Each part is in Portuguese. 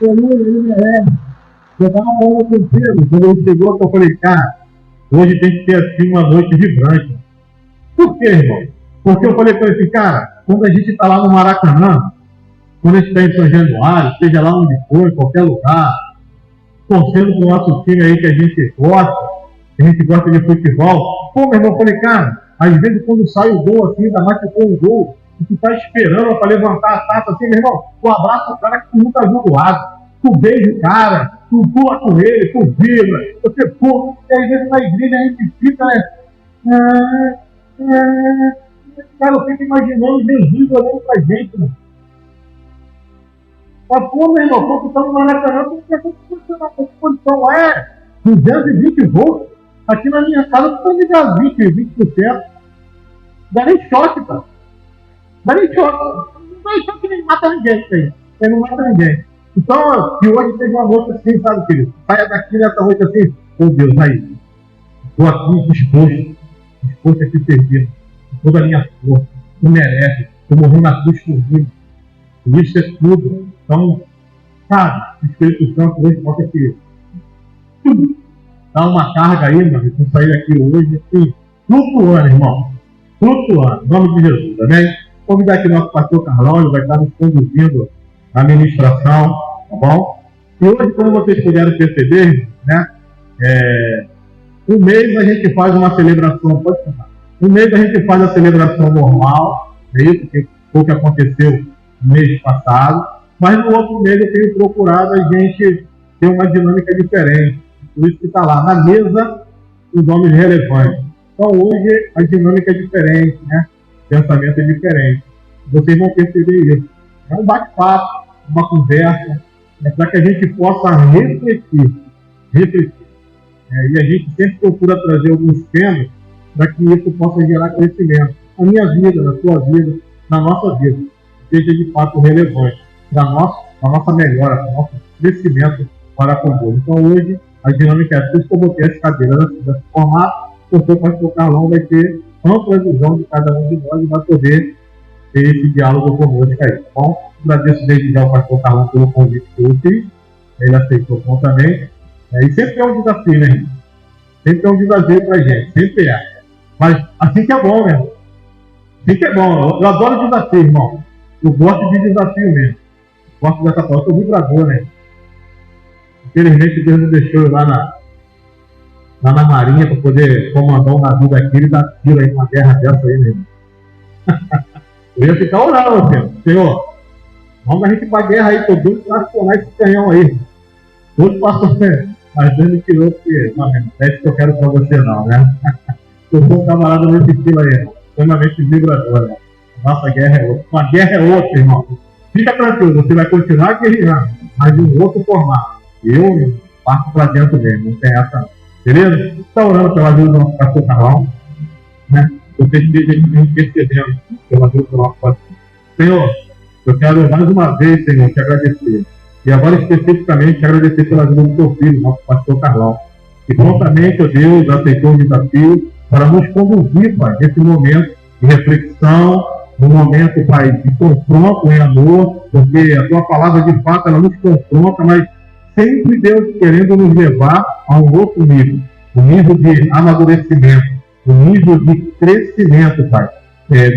Ele merece. Eu estava falando com o Pedro, quando ele chegou, eu falei, cara, hoje tem que ter assim uma noite vibrante. Por quê, irmão? Porque eu falei para ele assim, cara, quando a gente está lá no Maracanã, quando a gente está em São Januário, seja lá onde for, em qualquer lugar, torcendo para o nosso time aí que a gente gosta de futebol. Pô, meu irmão, eu falei, cara, às vezes quando sai o gol assim, ainda mais que foi um gol, e tu tá esperando para levantar a taça assim, meu irmão, tu abraça o cara que tu nunca viu do lado, tu beija o cara, tu pula com ele, tu vibra, você pula, e às vezes na igreja a gente fica, né? Cara, eu fico imaginando Jesus olhando pra gente, mano. Mas, pô, meu irmão, quando tu tá no Maracanã, tu quer que funcionar com disposição. 220 volts. Aqui na minha casa, tu pode ligar 20%. Dá nem choque, cara. Dá nem choque. Não é choque, nem mata ninguém, isso aí. Ele não mata ninguém. Então, que hoje teve uma noite assim, sabe, querido? Saia daqui nessa noite assim, oh Deus, aí. Estou aqui disposto a te servir. Toda a minha força. Tu merece. Tu morreu na cruz por mim. Isso é tudo. Então, sabe, o Espírito Santo hoje mostra que dá uma carga aí, mano, que sair aqui hoje, assim, flutuando, irmão. Flutuando. Em nome de Jesus, amém? Convidar aqui o nosso pastor Carlão, ele vai estar nos conduzindo a ministração, tá bom? E hoje, como vocês puderam perceber, né, um mês a gente faz uma celebração, pode falar. Um mês a gente faz a celebração normal, é isso que foi o que aconteceu no mês passado, mas no outro mês eu tenho procurado a gente ter uma dinâmica diferente. Por isso que está lá, na mesa, os nomes relevantes. Então hoje a dinâmica é diferente, né? O pensamento é diferente. Vocês vão perceber isso. É um bate-papo, uma conversa, para que a gente possa refletir. E a gente sempre procura trazer alguns temas para que isso possa gerar crescimento. Na minha vida, na sua vida, na nossa vida. Seja de fato relevante para a nossa melhora, para o nosso crescimento para com Deus. Então hoje a dinâmica é por isso que eu botei as cadeiras desse formato, porque o pastor Carlão vai ter ampla visão de cada um de nós e vai poder ter esse diálogo conosco aí. Então, agradeço desde já ao pastor Carlão pelo convite que eu fiz, ele aceitou prontamente, e sempre é um desafio, né, gente? Sempre é um desafio para a gente, sempre é. Mas assim que é bom, né? Assim que é bom. Eu adoro desafio, irmão. Eu gosto de desafio mesmo. Gosto dessa palavra. Eu sou vibrador, né? Infelizmente, Deus me deixou eu lá na Marinha para poder comandar um navio daquele e dar tiro aí numa guerra dessa aí, mesmo. Eu ia ficar orando, Senhor, vamos a gente ir para a guerra aí, tô doido para acionar esse canhão aí. Todos passam, mas Deus me tirou, porque não é isso que eu quero para você, não, né? Eu sou um camarada nesse estilo aí, extremamente vibrador, né? Nossa guerra é outra. Uma guerra é outra, irmão. Fica tranquilo, você vai continuar guerreando, mas de um outro formato. Eu parto para dentro dele, não tem essa não. Beleza? Está orando pela vida do nosso pastor Carlão, né? Vocês estejam percebendo pela vida do nosso pastor. Senhor, eu quero mais uma vez, Senhor, te agradecer. E agora especificamente te agradecer pela vida do teu filho, nosso pastor Carlão. Que prontamente, ó Deus, aceitou o desafio para nos conduzir, Pai, nesse momento de reflexão, no momento, Pai, de confronto em amor, porque a tua palavra, de fato, ela nos confronta, mas sempre, Deus, querendo nos levar a um outro nível, um nível de amadurecimento, um nível de crescimento, Pai,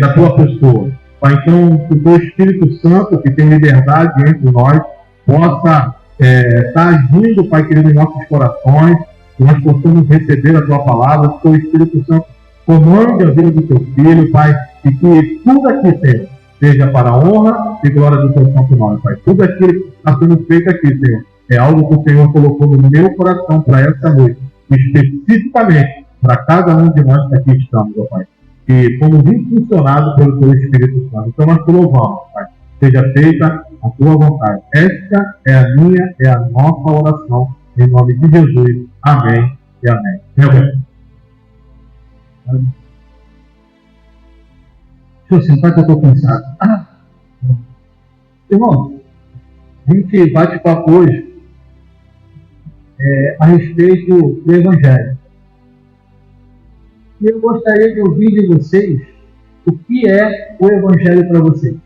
da tua pessoa. Pai, então, o teu Espírito Santo, que tem liberdade entre nós, possa estar agindo, Pai querido, em nossos corações, que nós possamos receber a tua palavra, que o teu Espírito Santo comande a vida do teu filho, Pai, e que tudo aqui, Senhor, seja para a honra e glória do teu santo nome, Pai. Tudo aquilo que está sendo feito aqui, Senhor, é algo que o Senhor colocou no meu coração para essa noite, especificamente para cada um de nós que aqui estamos, ó Pai. E fomos impulsionados pelo teu Espírito Santo. Então nós te louvamos, Pai. Seja feita a tua vontade. Esta é a minha, é a nossa oração, em nome de Jesus. Amém e amém. Deixa eu sentar que eu estou cansado. Irmão, a gente bate papo hoje a respeito do Evangelho. E eu gostaria de ouvir de vocês o que é o Evangelho para vocês.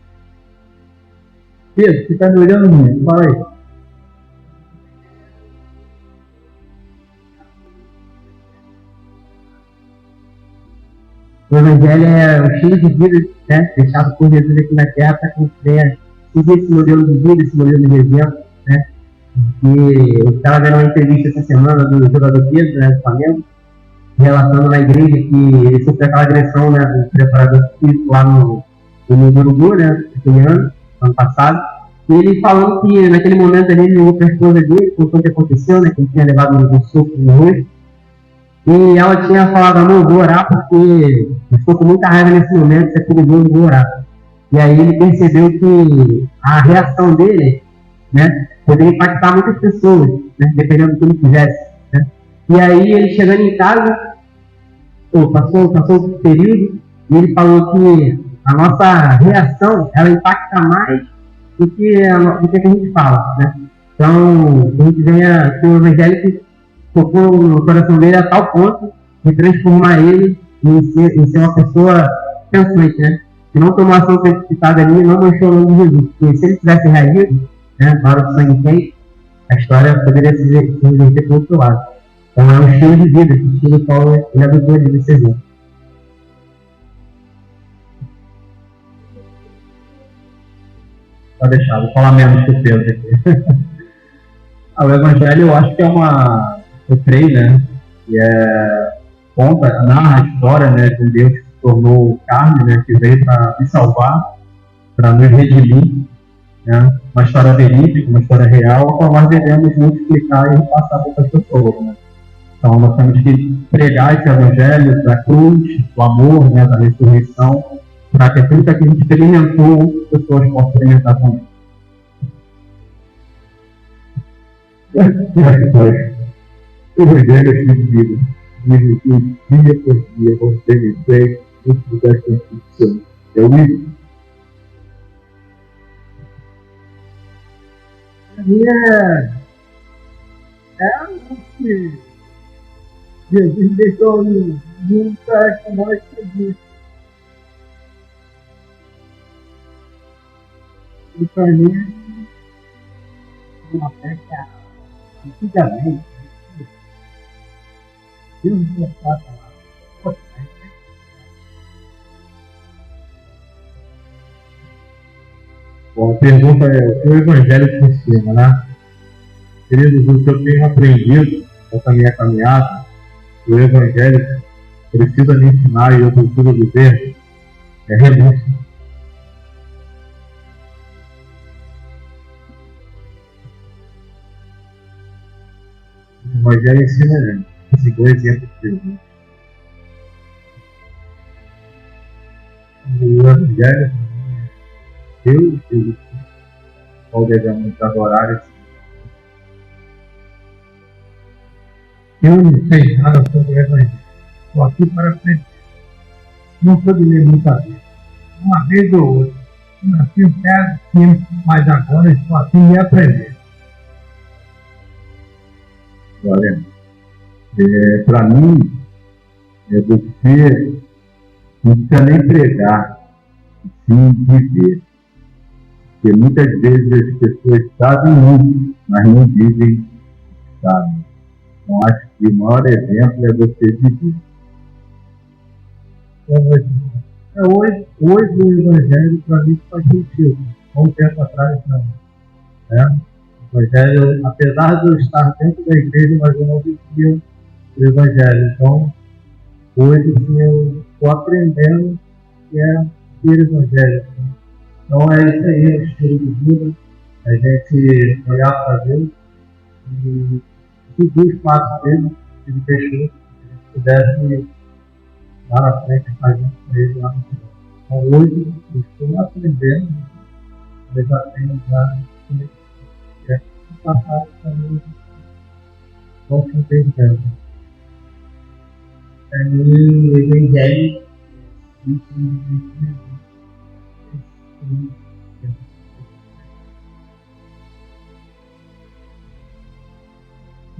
Pedro, você está me olhando muito, fala aí. O Evangelho é o estilo de vida, né, deixado por Jesus aqui na Terra para que a gente venha seguir esse modelo de vida, esse modelo de exemplo, né? E eu estava vendo uma entrevista essa semana do jogador Pedro, né, do Flamengo, relatando na igreja que ele sofreu aquela agressão, né, do preparador físico lá no Urubu, né, aquele ano passado. E ele falando que naquele momento ali ele ligou para a esposa dele, contou o que aconteceu, né, que ele tinha levado um soco no rosto. E ela tinha falado, amor, vou orar porque eu estou com muita raiva nesse momento, se é perigoso, vou orar. E aí ele percebeu que a reação dele, né, poderia impactar muitas pessoas, né, dependendo do que ele fizesse. Né? E aí ele chegando em casa, passou o período, e ele falou que a nossa reação, ela impacta mais do que a gente fala. Né? Então, a gente venha ter um evangelho que tocou no coração dele a tal ponto de transformar ele em ser uma pessoa pensante, né? Que não tomou ação precipitada ali e não manchou o nome de Jesus. Porque se ele tivesse reagido, né, na hora do sangue quente, a história poderia se reverter para o outro lado. Então é um estilo de vida, esse estilo do qual ele adotou desse exemplo. Pode deixar, vou falar menos que o Pedro aqui. O Evangelho eu acho que é uma... Eu creio, né? Que narra a história, né, de um Deus que se tornou carne, né, que veio para nos salvar, para nos redimir, né? Uma história verídica, uma história real, a qual nós devemos multiplicar e repassar para outras pessoas, né? Então nós temos que pregar esse Evangelho da cruz, do amor, né, da ressurreição, para que aquilo que a gente experimentou, as pessoas possam experimentar também. O Evangelho é cheio de vida. Jesus, dia por dia, vamos ter fé, muito lugar que funciona. É o livro. Que Jesus deixou nunca que nós seguimos. E para mim, uma festa antigamente, Deus não estava lá. Bom, a pergunta é: o Evangelho te ensina, né? Queridos, o que eu tenho aprendido nessa minha caminhada, o Evangelho precisa me ensinar e eu preciso viver, é renúncia. O Evangelho ensina a gente. Esses dois exemplos de Jesus. O Evangelho, Deus e Jesus, qual devemos adorar esse. Eu não sei nada sobre o Evangelho. Estou aqui para aprender. Não sou de ler muita vez. Uma vez ou outra. Nasci um pé tempo, mas agora estou aqui de aprender. Olha, para mim, você não precisa nem pregar, sim viver. Porque muitas vezes as pessoas sabem muito, mas não dizem que sabem. Então, acho que o maior exemplo é você viver. Hoje o Evangelho, para mim, faz sentido. Há um tempo atrás, não. O Evangelho, apesar de eu estar dentro da igreja, mas eu não vivia o Evangelho. Então, hoje, assim, eu estou aprendendo que é ser Evangelho. Então, é isso aí, é o estilo de vida. A gente olhar para Deus e seguir os passos dele, que ele deixou, que a gente pudesse lá na frente fazer com ele lá no final. Então, hoje, eu estou aprendendo, eu já tenho passado também com o entendendo. Para mim, o Evangelho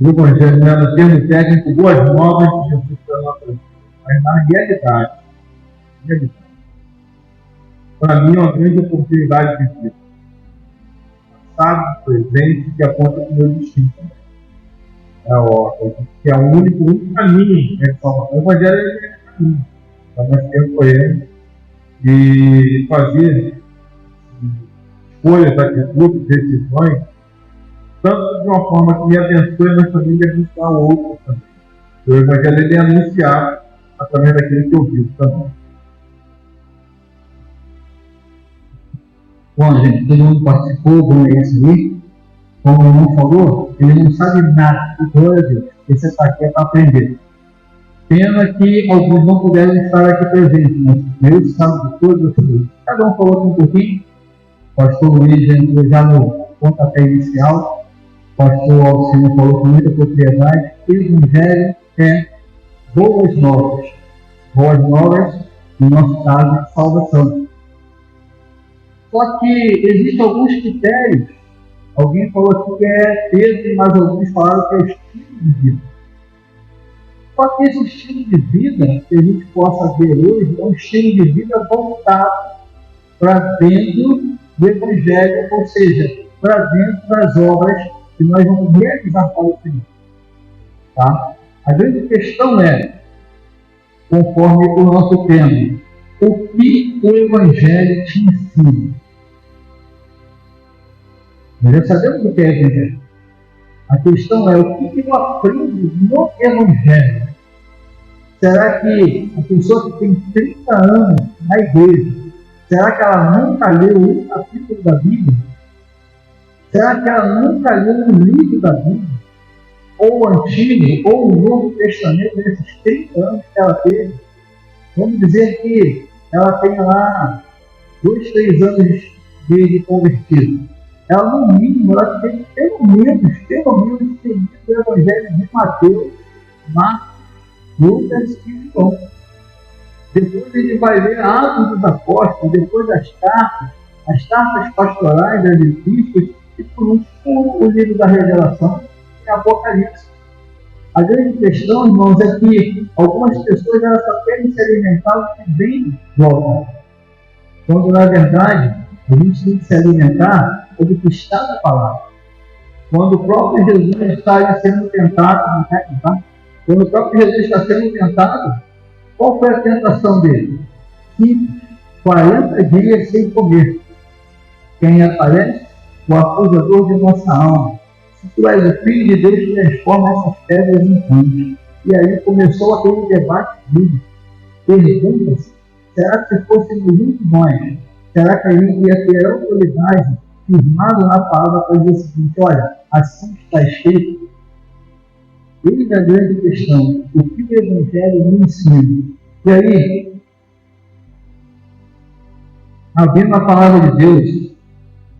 O Evangelho não é no termo técnico boas novas de Jesus para a nossa vida, mas na realidade. Para mim é uma grande oportunidade de vida. Passado, presente, que aponta para o meu destino também. Que é o único caminho de salvação. O Evangelho é o caminho. há mais tempo foi ele, e fazer escolhas, atitudes, decisões, tanto de uma forma que me abençoe, mas também de abençoar o outro também. O Evangelho ele é anunciado através daquele que eu vivo também. Bom, gente, todo mundo participou, bom é isso aí. Como o irmão falou, ele não sabe nada, glória a Deus. Esse está aqui é para aprender. Pena que alguns não puderam estar aqui presentes, mas Deus sabe de todas as coisas. Cada um falou aqui um pouquinho. O pastor Luiz entrou já no pontapé inicial. O pastor Alcino falou com muita propriedade. O Evangelho é boas novas. Boas novas, no nosso caso, salvação. Só que existem alguns critérios. Alguém falou aqui que é peso, mas alguns falaram que é estilo de vida. Só que esse estilo de vida que a gente possa ver hoje é um estilo de vida voltado para dentro do Evangelho, ou seja, para dentro das obras que nós vamos realizar para o Senhor. Tá? A grande questão é, conforme o nosso tema, o que o Evangelho te ensina? Nós já sabemos o que é Evangelho. A questão é o que eu aprendo no Evangelho. Será que a pessoa que tem 30 anos na igreja, será que ela nunca leu um capítulo da Bíblia? Será que ela nunca leu um livro da Bíblia? Ou o Antigo, ou o Novo Testamento, nesses 30 anos que ela teve? Vamos dizer que ela tem lá 2, 3 anos de convertido. Ela, no mínimo, ela tem pelo menos seguido o Evangelho de Mateus, Marcos, Lucas e João. Depois ele vai ler Atos dos Apóstolos, depois as cartas pastorais das epístolas, e por último o livro da Revelação e Apocalipse. A grande questão, irmãos, é que algumas pessoas elas só querem se alimentar do que vem do altar. Quando, na verdade, a gente tem que se alimentar do que está na palavra. Quando o próprio Jesus está sendo tentado, quando o próprio Jesus está sendo tentado, qual foi a tentação dele? 40 dias sem comer. Quem aparece? O acusador de nossa alma. Se tu és o Filho de Deus, transforma essas pedras em pães. E aí começou aquele debate bíblico. Pergunta-se, será que se fôssemos muito nós, será que a gente ia ter autoridade firmado na palavra para dizer o seguinte, olha, assim está escrito? Eis a grande questão, o que o Evangelho me ensina? E aí, havendo a palavra de Deus,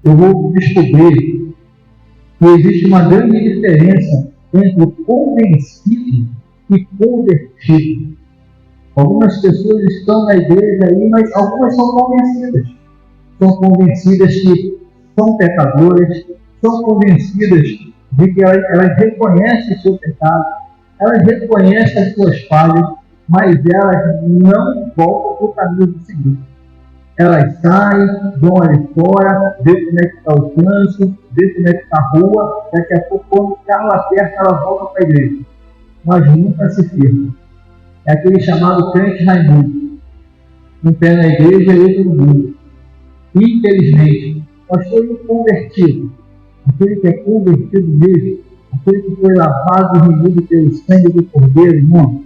eu vou descobrir que existe uma grande diferença entre o convencido e convertido. Algumas pessoas estão na igreja aí, mas algumas são convencidas. São convencidas que são pecadoras, são convencidas de que elas reconhecem o seu pecado, elas reconhecem as suas falhas, mas elas não voltam para o caminho do Senhor. Elas saem, vão ali fora, vê como é que está o trânsito, vê como é que está a rua, daqui a pouco, quando o carro aperta, ela volta para a igreja. Mas nunca se firma. É aquele chamado crente Raimundo. Um pé na igreja e outro no mundo. Infelizmente, nós somos convertidos. Aquele que é convertido mesmo, aquele que foi lavado e remido pelo sangue do Cordeiro, irmão,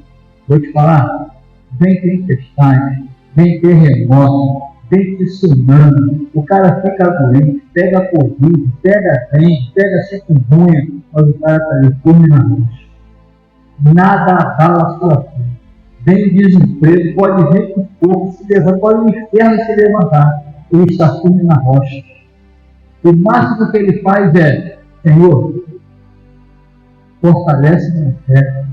vou te falar, vem tempestade, vem terremoto, vem tsunami, o cara fica doente, pega Covid, pega dengue, pega chikungunya, mas o cara está ali firme na rocha. Nada abala a sua fé. Vem desemprego, pode vir com o corpo se levantar, pode o inferno se levantar, ele está firme na rocha. O máximo que ele faz é, Senhor, fortalece minha fé.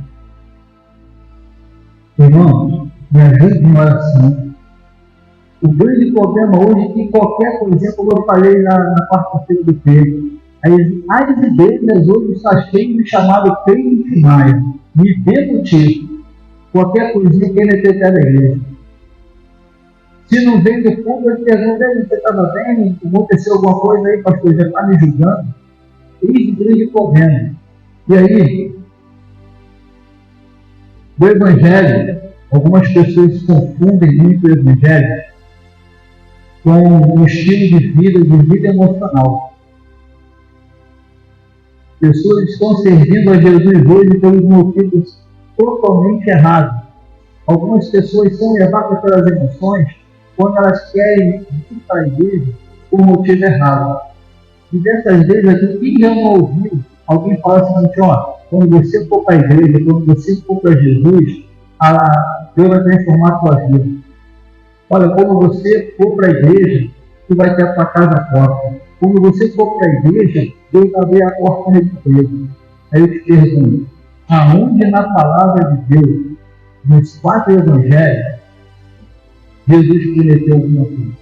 Irmãos, me ajude em oração. O grande problema hoje é que qualquer coisa, como eu falei na quarta-feira do Pedro, as igrejas hoje está cheio de chamado crente maia. Me dê motivo. Qualquer coisinha que ele tem da igreja. Se não vem do fundo, ele pergunta, você estava bem? Aconteceu alguma coisa aí, pastor? Já está me julgando? Eis o grande problema. E aí, o Evangelho, Algumas pessoas confundem muito o Evangelho com um estilo de vida emocional. Pessoas estão servindo a Jesus hoje pelos motivos totalmente errados. Algumas pessoas são levadas pelas emoções quando elas querem ir para a igreja por motivo errado. E dessas vezes aqui, quem já não ouviu alguém falar assim, quando você for para a igreja, quando você for para Jesus, Deus vai transformar a tua vida. Olha, quando você for para a igreja, tu vai ter a tua casa própria. Quando você for para a igreja, Deus vai abrir a porta de emprego. Aí eu te pergunto, aonde na palavra de Deus, nos 4 evangelhos, Jesus prometeu alguma coisa?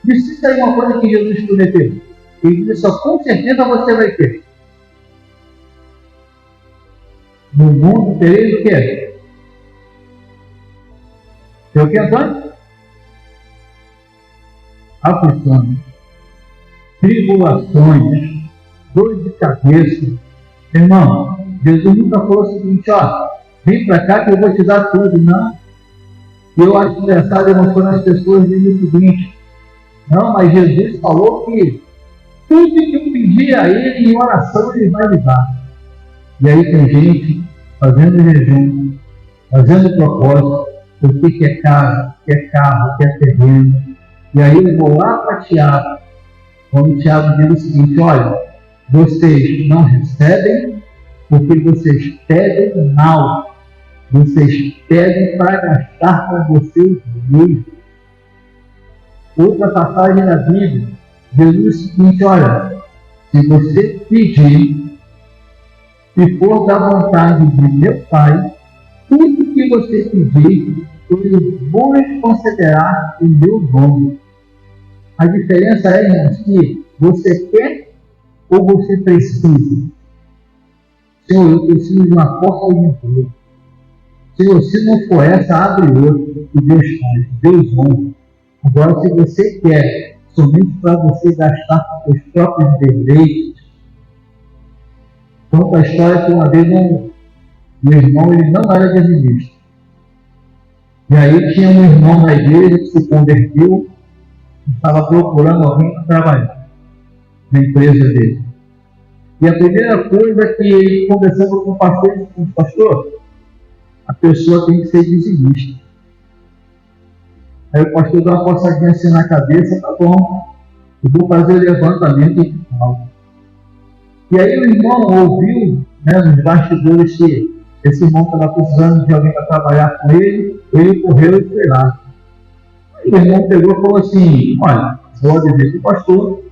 Me cita aí uma coisa que Jesus prometeu. Ele disse só, com certeza você vai ter. No mundo tereis o quê? Tem o que, Antônio? Aflições, tribulações, dor de cabeça. Irmão, Jesus nunca falou o seguinte, vem para cá que eu vou te dar tudo, não. Eu acho engraçado emocionar as pessoas dizendo o seguinte, não, mas Jesus falou que tudo que eu pedir a Ele em oração, Ele vai me dar. E aí tem gente fazendo jejum, fazendo propósito, porque quer casa, quer carro, quer terreno. E aí eu vou lá para Tiago, quando o Tiago diz o seguinte, olha, vocês não recebem porque vocês pedem mal, vocês pedem para gastar com vocês mesmos. Outra passagem da Bíblia, Jesus diz o seguinte, olha, se você pedir e for da vontade de meu Pai, tudo que você pedir, Ele vos concederá em meu nome. A diferença é, irmãos, que você quer ou você precisa? Senhor, eu preciso de uma porta de emprego. Senhor, se não for essa, abre outra. E Deus faz, Deus honra. Agora, se você quer somente para você gastar com os próprios deleites, conta a história que uma vez meu irmão ele não era dizimista. E aí tinha um irmão da igreja que se converteu e estava procurando alguém para trabalhar na empresa dele. E a primeira coisa que ele, conversando com o pastor, ele disse, pastor, a pessoa tem que ser dizimista. Aí o pastor deu uma coçadinha assim na cabeça, tá bom, eu vou fazer o levantamento e tal. E aí o irmão ouviu, nos bastidores, que esse irmão estava precisando de alguém para trabalhar com ele, ele correu e foi lá. Aí o irmão pegou e falou assim, olha, vou dizer para o pastor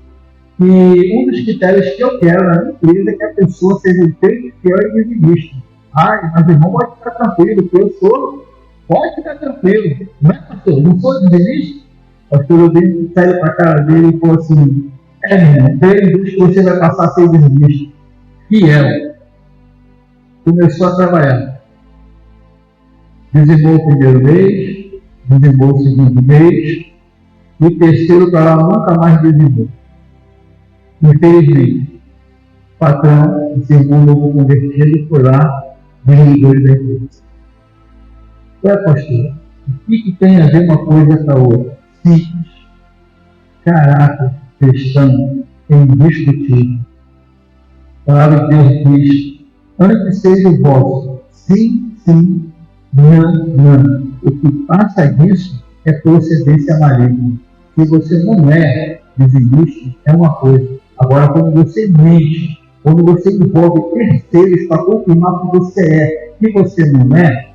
que um dos critérios que eu quero na minha empresa é que a pessoa seja inteira, fiel e dizimista. Mas o irmão pode ficar tranquilo, que eu sou, pode ficar tranquilo. Não é, pastor? Não sou dizimista? O pastor Rodrigo saiu para a cara dele e falou assim, irmão, creio que você vai passar a ser dizimista. Fiel. Começou a trabalhar. Dizimou o primeiro mês, dizimou o segundo mês, e o terceiro para lá nunca mais dizimou. Infelizmente, o patrão, esse irmão novo convertido, foi lá, desligou ele da empresa. Pastor, o que tem a ver uma coisa com a outra? Simples. Caráter cristão é indiscutível. A palavra de Deus diz, antes seja o vosso, sim, sim, não, não. O que passa disso é procedência maligna. Se você não é dizimista, é uma coisa. Agora, quando você mente, quando você envolve terceiros para confirmar que você é e você não é,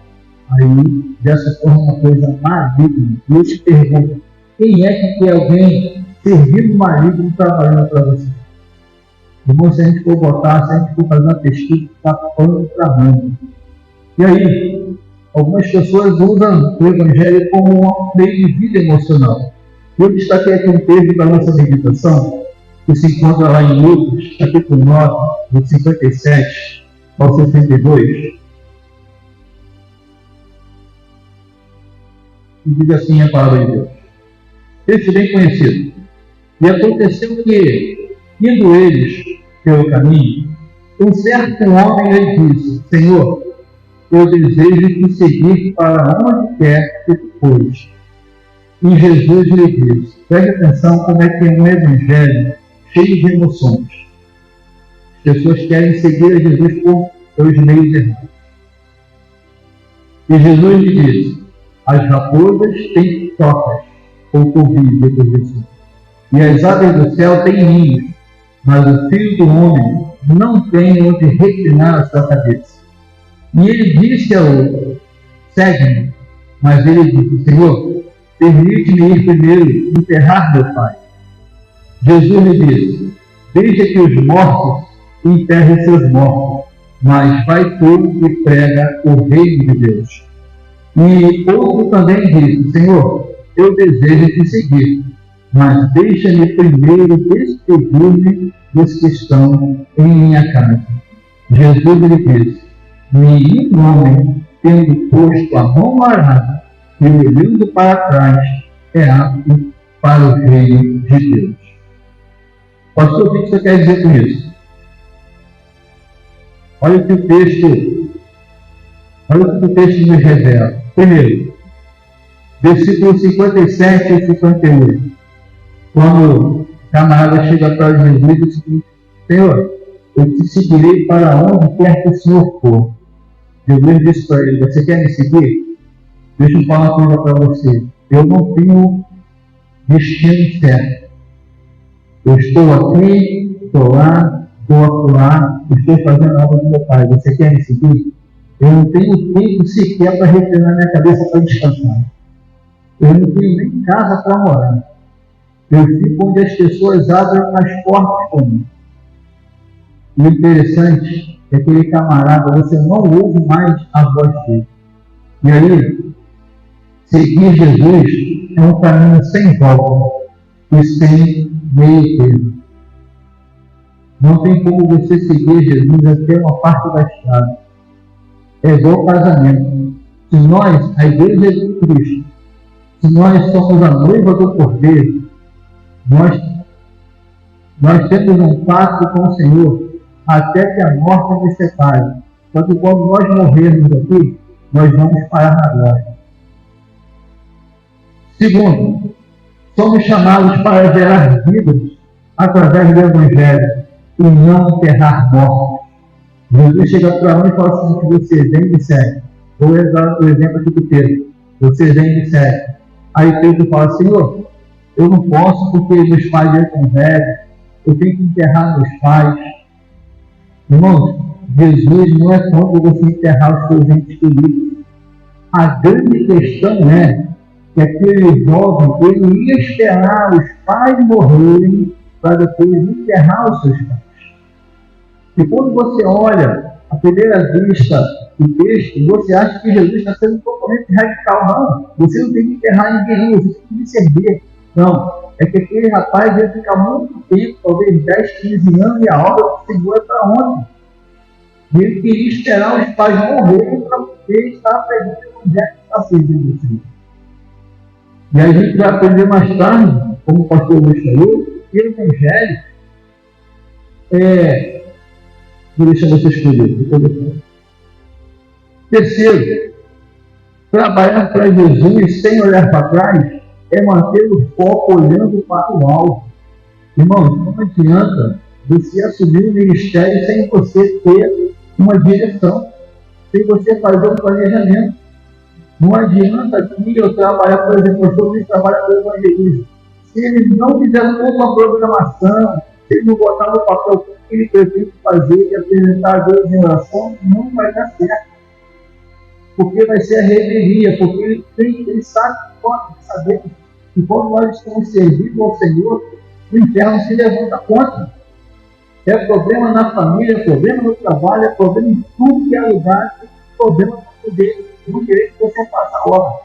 aí já se torna uma coisa maligna. E eu te pergunto, quem é que quer alguém servindo maligno trabalhando para você? Irmão, se a gente for botar, se a gente for fazer uma pesquisa, está pano para mão. E aí, algumas pessoas usam o Evangelho como um meio de vida emocional. Eu destaquei aqui um texto da nossa meditação, que se encontra lá em Lucas, capítulo 9, do 57 ao 62. E diz assim a palavra de Deus. Texto bem conhecido. E aconteceu que, indo eles pelo caminho, um certo homem lhe disse, Senhor, eu desejo te seguir para onde quer que tu fores. E Jesus lhe disse, preste atenção como é que é um evangelho cheio de emoções. As pessoas querem seguir a Jesus pelos meios errados. E Jesus lhe disse, as raposas têm tocas, ou covil, depois disso. E as aves do céu têm ninhos, mas o Filho do Homem não tem onde reclinar a sua cabeça. E ele disse a outro, segue-me. Mas ele disse, Senhor, permite-me ir primeiro enterrar meu pai. Jesus lhe disse, deixa que os mortos enterrem seus mortos, mas vai tu e prega o reino de Deus. E outro também disse, Senhor, eu desejo te seguir, mas deixa-me primeiro despedir-me dos que estão em minha casa. Jesus lhe disse, nenhum homem, tendo posto a mão arada e olhando para trás, é apto para o reino de Deus. Pastor, o que você quer dizer com isso? Olha o que o texto nos revela. Primeiro, versículos 57 e 58. Quando o camarada chega para Jesus e diz o seguinte, Senhor, eu te seguirei para onde quer que o Senhor for. Jesus disse para ele, você quer me seguir? Deixa eu falar uma coisa para você. Eu não tenho destino certo. Eu estou aqui, estou lá, estou acolá, estou fazendo a obra do meu Pai. Você quer me seguir? Eu não tenho tempo sequer para reclinar minha cabeça para descansar. Eu não tenho nem casa para morar. Eu fico onde as pessoas abrem as portas para mim. E o interessante é que aquele camarada, você não ouve mais a voz dele. E aí, seguir Jesus é um caminho sem volta e sem meio termo. Não tem como você seguir Jesus até uma parte da estrada. É igual casamento. Se nós, a igreja de Cristo, se nós somos a noiva do Cordeiro, nós temos um pacto com o Senhor até que a morte nos separe. Só que quando nós morrermos aqui, nós vamos parar na glória. Segundo, somos chamados para gerar vidas através do Evangelho e não enterrar mortos. Jesus chega para nós e fala assim, que você vem e segue. Vou dar o exemplo aqui do Pedro. Você vem e segue. Aí Pedro fala, Senhor, eu não posso porque meus pais já estão velhos, eu tenho que enterrar meus pais. Irmãos, Jesus não é contra você enterrar os seus entes queridos. A grande questão é que aquele jovem, ele ia esperar os pais morrerem para depois enterrar os seus pais. E quando você olha à primeira vista do texto, você acha que Jesus está sendo totalmente radical. Não, você não tem que enterrar ninguém, você tem que discernir. Não, é que aquele rapaz ia ficar muito tempo, talvez 10, 15 anos, e a obra do Senhor é para onde? E ele queria esperar os pais morrerem para poder estar pregando o evangelho que está servindo o Senhor. E aí a gente vai aprender mais tarde, como o pastor Luiz falou, que o evangelho vou deixar você escolher. Terceiro, trabalhar para Jesus sem olhar para trás é manter o foco olhando para o alto. Irmãos, não adianta você assumir o ministério sem você ter uma direção, sem você fazer um planejamento. Não adianta aqui eu trabalhar, por exemplo, eu sou trabalhar com o evangelismo. Se ele não fizer uma programação, se ele não botar no papel o que ele pretende fazer e apresentar a Deus em oração, não vai dar certo. Porque vai ser a rebelião, porque ele sabe que pode saber que quando nós estamos servindo ao Senhor, o inferno se levanta contra. É problema na família, é problema no trabalho, é problema em tudo que é lugar, é problema no poder, no direito que você faça a obra.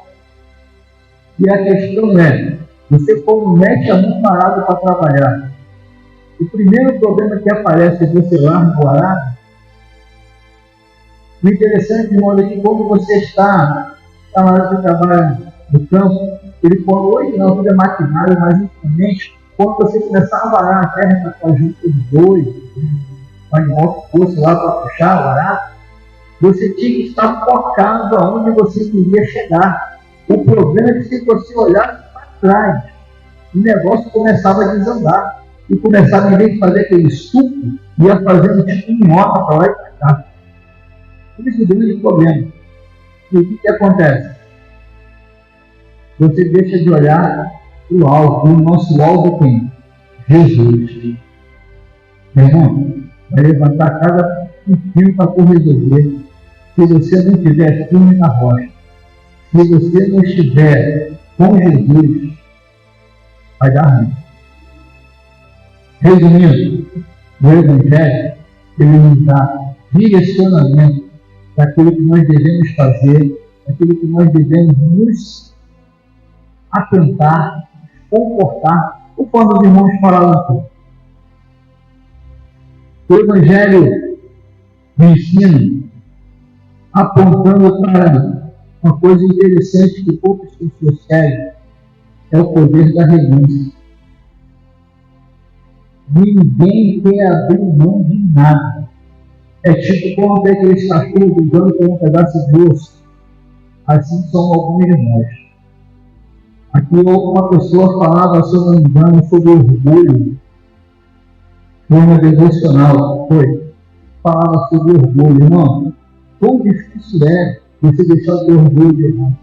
E a questão é, você como mete a mão parada para trabalhar, o primeiro problema que aparece é você larga o arado. O interessante, irmão, é que quando você está na hora de trabalhar no campo, ele falou, hoje não, tudo é maquinário, mas infelizmente, quando você começar a varar a terra para junto de dois, um animal que fosse lá para puxar o arado, Você tinha que estar focado aonde você queria chegar. O problema é que se você olhasse para trás, o negócio começava a desandar. E começava, em vez de fazer aquele suco, ia fazendo tipo minhoca para lá e para cá. Isso é o grande problema. E o que acontece? Você deixa de olhar para o alvo. O nosso alvo quem? Jesus. Meu irmão, vai levantar cada fio para resolver. Se você não estiver firme na rocha, se você não estiver com Jesus, vai dar ruim. Resumindo, o Evangelho, ele nos dá direcionamento daquilo que nós devemos fazer, daquilo que nós devemos nos atentar, comportar, conforme os irmãos falaram aqui. O Evangelho me ensina apontando para uma coisa interessante que poucas pessoas querem, é o poder da renúncia. Ninguém quer abrir mão de nada. É tipo como tem aqueles cachorros brigando por um pedaço de osso. Assim são alguns de nós. Aqui uma pessoa falava, se eu não me engano, sobre orgulho. Foi uma devocional, foi. Falava sobre orgulho. Irmão, quão difícil é você deixar o teu orgulho de errado.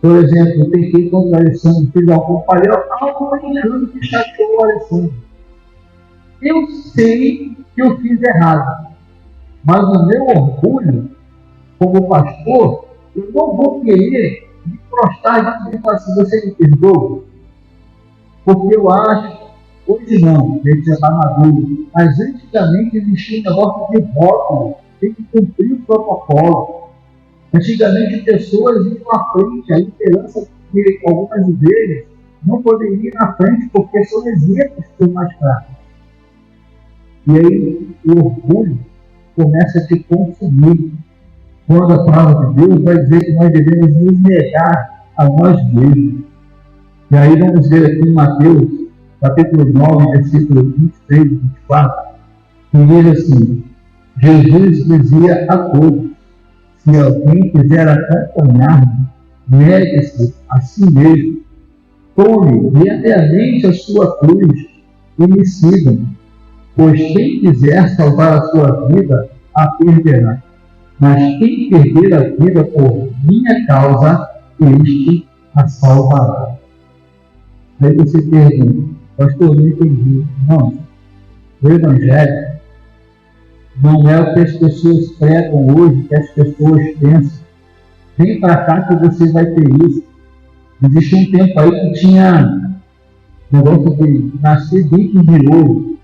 Por exemplo, eu pequei contra o Alessandro, fiz algo, falei algo brincando que chateou o Alessandro. Eu sei que eu fiz errado, mas o meu orgulho, como pastor, eu não vou querer me prostrar e falar assim, você me perdoa? Porque eu acho, hoje não, ele já está maduro, mas antigamente existia um negócio de rótulo, tem que cumprir o protocolo. Antigamente, pessoas iam à frente, a liderança de algumas igrejas não poderiam ir na frente porque são exemplos que são mais fracos. E aí, o orgulho começa a te consumir. Quando a palavra de Deus vai dizer que nós devemos nos negar a nós mesmos. E aí, vamos ver aqui em Mateus, capítulo 9, versículo 23 e 24, que diz assim: Jesus dizia a todos: se alguém quiser acompanhar-me, negue-se a si mesmo, tome diariamente a sua cruz e me siga. Pois quem quiser salvar a sua vida, a perderá. Mas quem perder a vida por minha causa, este a salvará. Aí você pergunta, pastor, eu não entendi. Não, o Evangelho não é o que as pessoas pregam hoje, o que as pessoas pensam. Vem para cá que você vai ter isso. Existe um tempo aí que tinha negócio de nascer dente de ouro.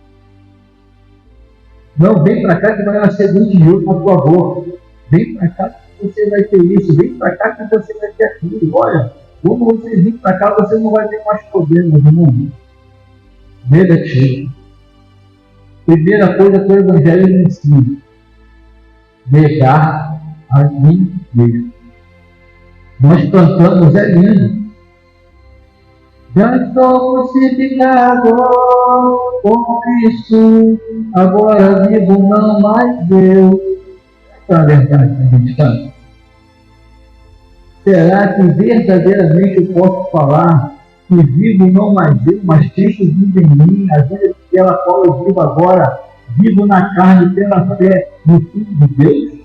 Não, vem para cá que vai nascer dente de ouro na tua boca. Vem para cá que você vai ter isso. Vem para cá que você vai ter aquilo. Olha, quando você vir para cá, você não vai ter mais problemas, irmão. Negativo. Primeira coisa que o Evangelho me ensina: negar a mim mesmo. Nós cantamos, é lindo. Já estou crucificado com Cristo, agora vivo não mais eu. Essa é a verdade que a gente canta. Será que verdadeiramente eu posso falar que vivo não mais eu, mas Cristo vive em mim, a vida pela qual eu vivo agora, vivo na carne pela fé no Filho de Deus?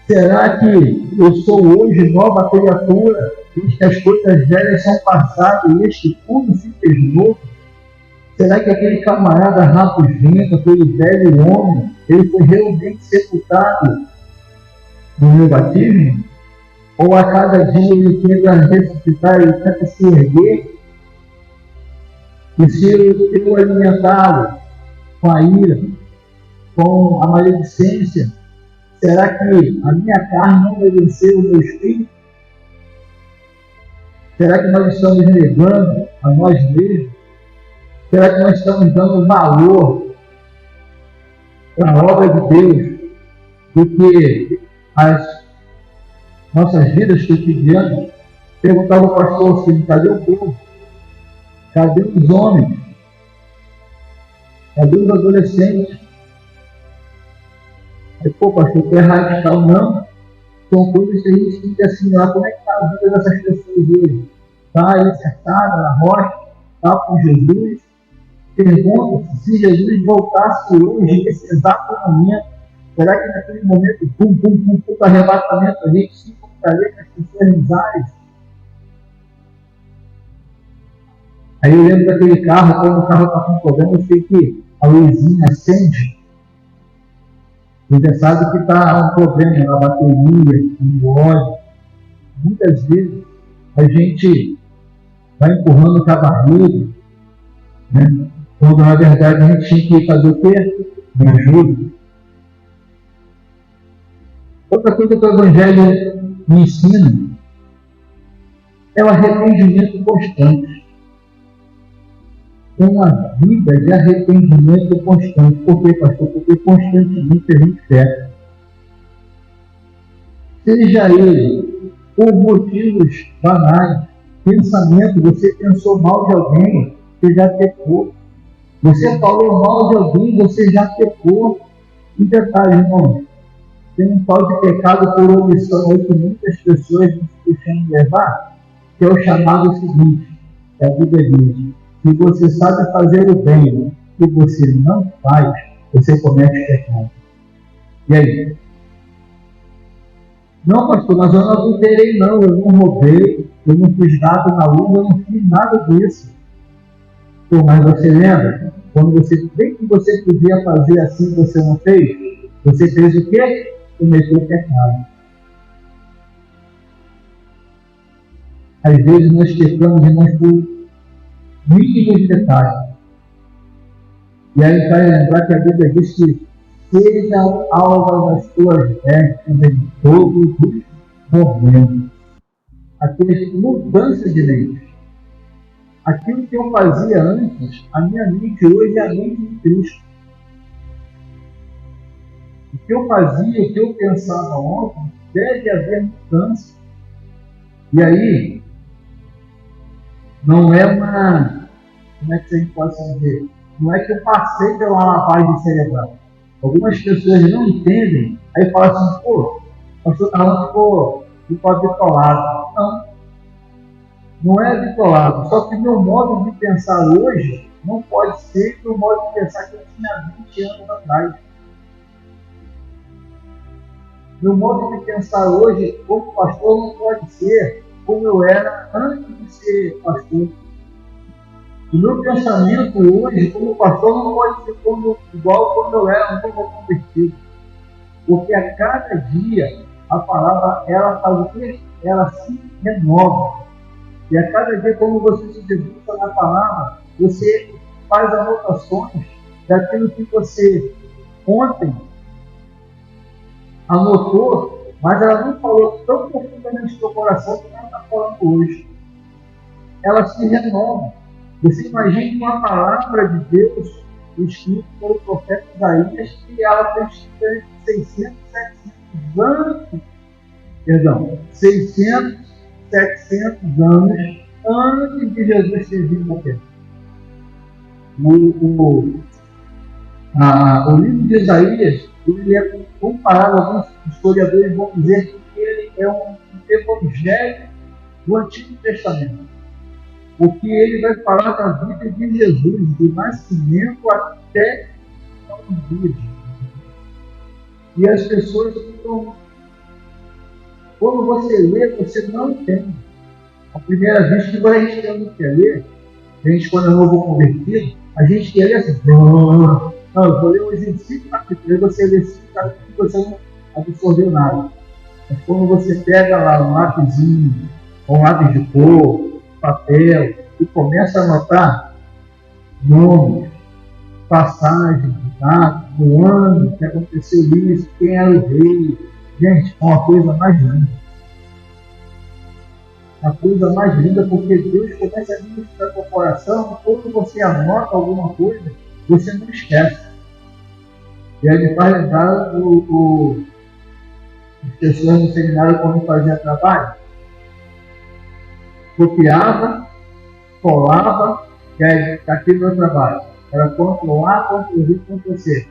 Será que eu sou hoje nova criatura, desde que as coisas velhas são passadas e este tudo se fez novo? Será que aquele camarada rabugento, aquele velho homem, ele foi realmente sepultado no meu batismo? Ou a cada dia ele tenta ressuscitar, ele tenta se erguer? E se eu alimentá-lo com a ira, com a maledicência, será que a minha carne não vai vencer o meu espírito? Será que nós estamos negando a nós mesmos? Será que nós estamos dando valor para a obra de Deus do que as nossas vidas cotidianas? Perguntava ao pastor assim: cadê o povo? Cadê os homens? Cadê os adolescentes? Pô, pastor, tu é radical. Não. São coisas que a gente tem que assimilar. Como é que está a vida dessas pessoas hoje? Está alicerçada na rocha? Está com Jesus? Pergunta se Jesus voltasse hoje, nesse exato momento, será que naquele momento, arrebatamento, a gente se encontraria com as pessoas nos ares? Aí eu lembro daquele carro, quando o carro está com problema, eu sei que a luzinha acende. Você sabe que está um problema na bateria, no óleo. Muitas vezes a gente vai empurrando com a barriga, né? Quando na verdade a gente tinha que fazer o quê? Me ajuda. Outra coisa que o Evangelho me ensina é o arrependimento constante. Uma vida de arrependimento constante. Por quê, pastor? Porque constantemente a gente peca. Seja ele por motivos banais, pensamento, você pensou mal de alguém, você já pecou. Você falou mal de alguém, você já pecou. E detalhe, irmão, tem um tal de pecado por omissão aí que muitas pessoas não se deixam levar, que é o chamado seguinte, que a Bíblia diz: se você sabe fazer o bem e você não faz, você comete pecado. E aí? Não, pastor, mas eu não adulterei não, eu não roubei, eu não fiz nada na lua, eu não fiz nada disso. Pô, mas você lembra? Quando você bem que você podia fazer assim, você não fez? Você fez o quê? Cometeu pecado. Às vezes nós pecamos, irmãos, por mínimos detalhes. E aí vai lembrar que a Bíblia diz que sejam alvas das tuas vestes em todos os momentos. Aquela mudança de mente. Aquilo que eu fazia antes, a minha mente hoje é a mente de Cristo. O que eu fazia, o que eu pensava ontem, deve haver mudança. E aí, não é uma, como é que a gente pode dizer? Não é que eu passei pela lavagem cerebral. Algumas pessoas não entendem, aí falam assim, pô, o pastor Carlão ficou bitolado. Não é bitolado, só que meu modo de pensar hoje não pode ser o modo de pensar que eu tinha 20 anos atrás. Meu modo de pensar hoje como pastor não pode ser como eu era antes de ser pastor. O meu pensamento hoje como pastor não pode ser igual quando eu era um novo convertido. Porque a cada dia a palavra ela faz o quê? Ela se renova. E a cada dia, como você se debruça na palavra, você faz anotações daquilo que você ontem anotou, mas ela não falou tão profundamente no seu coração como ela está falando hoje. Ela se renova. Você imagina uma palavra de Deus escrita pelo profeta Isaías, que ela foi escrita 600, 700 anos antes de Jesus ter vindo na terra. O livro de Isaías, ele é comparado, alguns historiadores vão dizer que ele é um evangelho do Antigo Testamento. Porque ele vai falar da vida de Jesus, do nascimento até os dias. E as pessoas ficam. Quando você lê, você não entende. A primeira vez que a gente quer ler, a gente, quando é novo convertido, a gente quer ler assim. Não, eu vou ler um exercício capítulo, aí você lê 5 capítulos e você não absorveu nada. Mas quando você pega lá um lápisinho, um lápis de cor, papel, e começa a anotar nomes, passagens, datas, o ano que aconteceu isso, quem era o rei. Gente, é uma coisa mais linda. A coisa mais linda, porque Deus começa a ministrar com o coração. Quando você anota alguma coisa, você não esquece. E aí me faz lembrar as pessoas no seminário, quando fazia trabalho, copiava, colava, e aí aqui no meu trabalho era Ctrl A, Ctrl V, Ctrl C.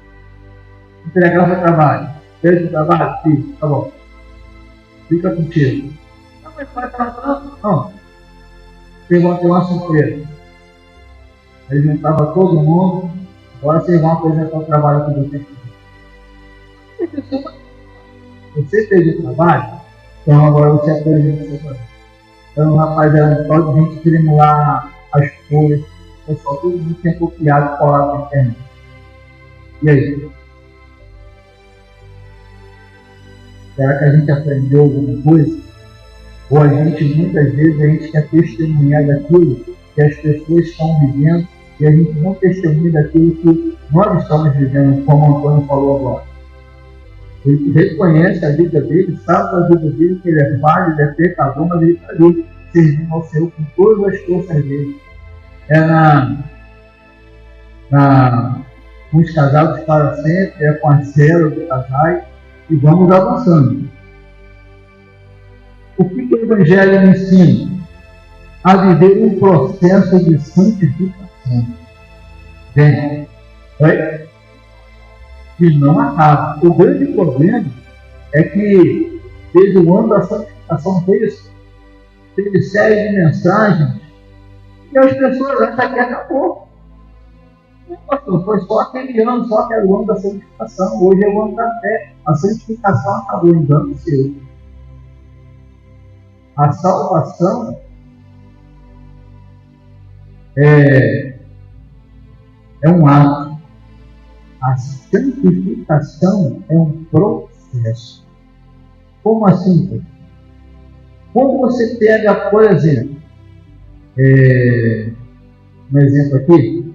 Entregava o trabalho. Fez o trabalho? Sim, tá bom. Fica contigo. Não, mas vai tratando? Não. Vocês vão ter uma surpresa. Aí juntava todo mundo. Agora vocês vão apresentar o trabalho que vocês fizeram. Você fez o trabalho? Então agora você apresenta o seu trabalho. Então o rapaz era todo gente querendo lá as folhas. O pessoal, todo mundo tinha copiado e colado na internet. E aí? Será que a gente aprendeu alguma coisa? Ou a gente, muitas vezes, a gente quer testemunhar daquilo que as pessoas estão vivendo e a gente não testemunha daquilo que nós estamos vivendo, como o Antônio falou agora. Ele reconhece a vida dele, sabe da vida dele, que ele é falho, ele é pecador, mas ele está ali, servindo ao Senhor com todas as forças dele. Com os casados para sempre, com a célula dos casais, e vamos avançando. O que o Evangelho me ensina? A viver um processo de santificação. Gente, que não acaba. O grande problema é que, desde o ano da santificação, teve série de mensagens e as pessoas acham que acabou. Foi só aquele ano, só aquele ano da santificação. Hoje é o ano da fé. A santificação acabou, engano-se. A salvação é um ato. A santificação é um processo. Como assim? Como você pega, por exemplo, um exemplo aqui,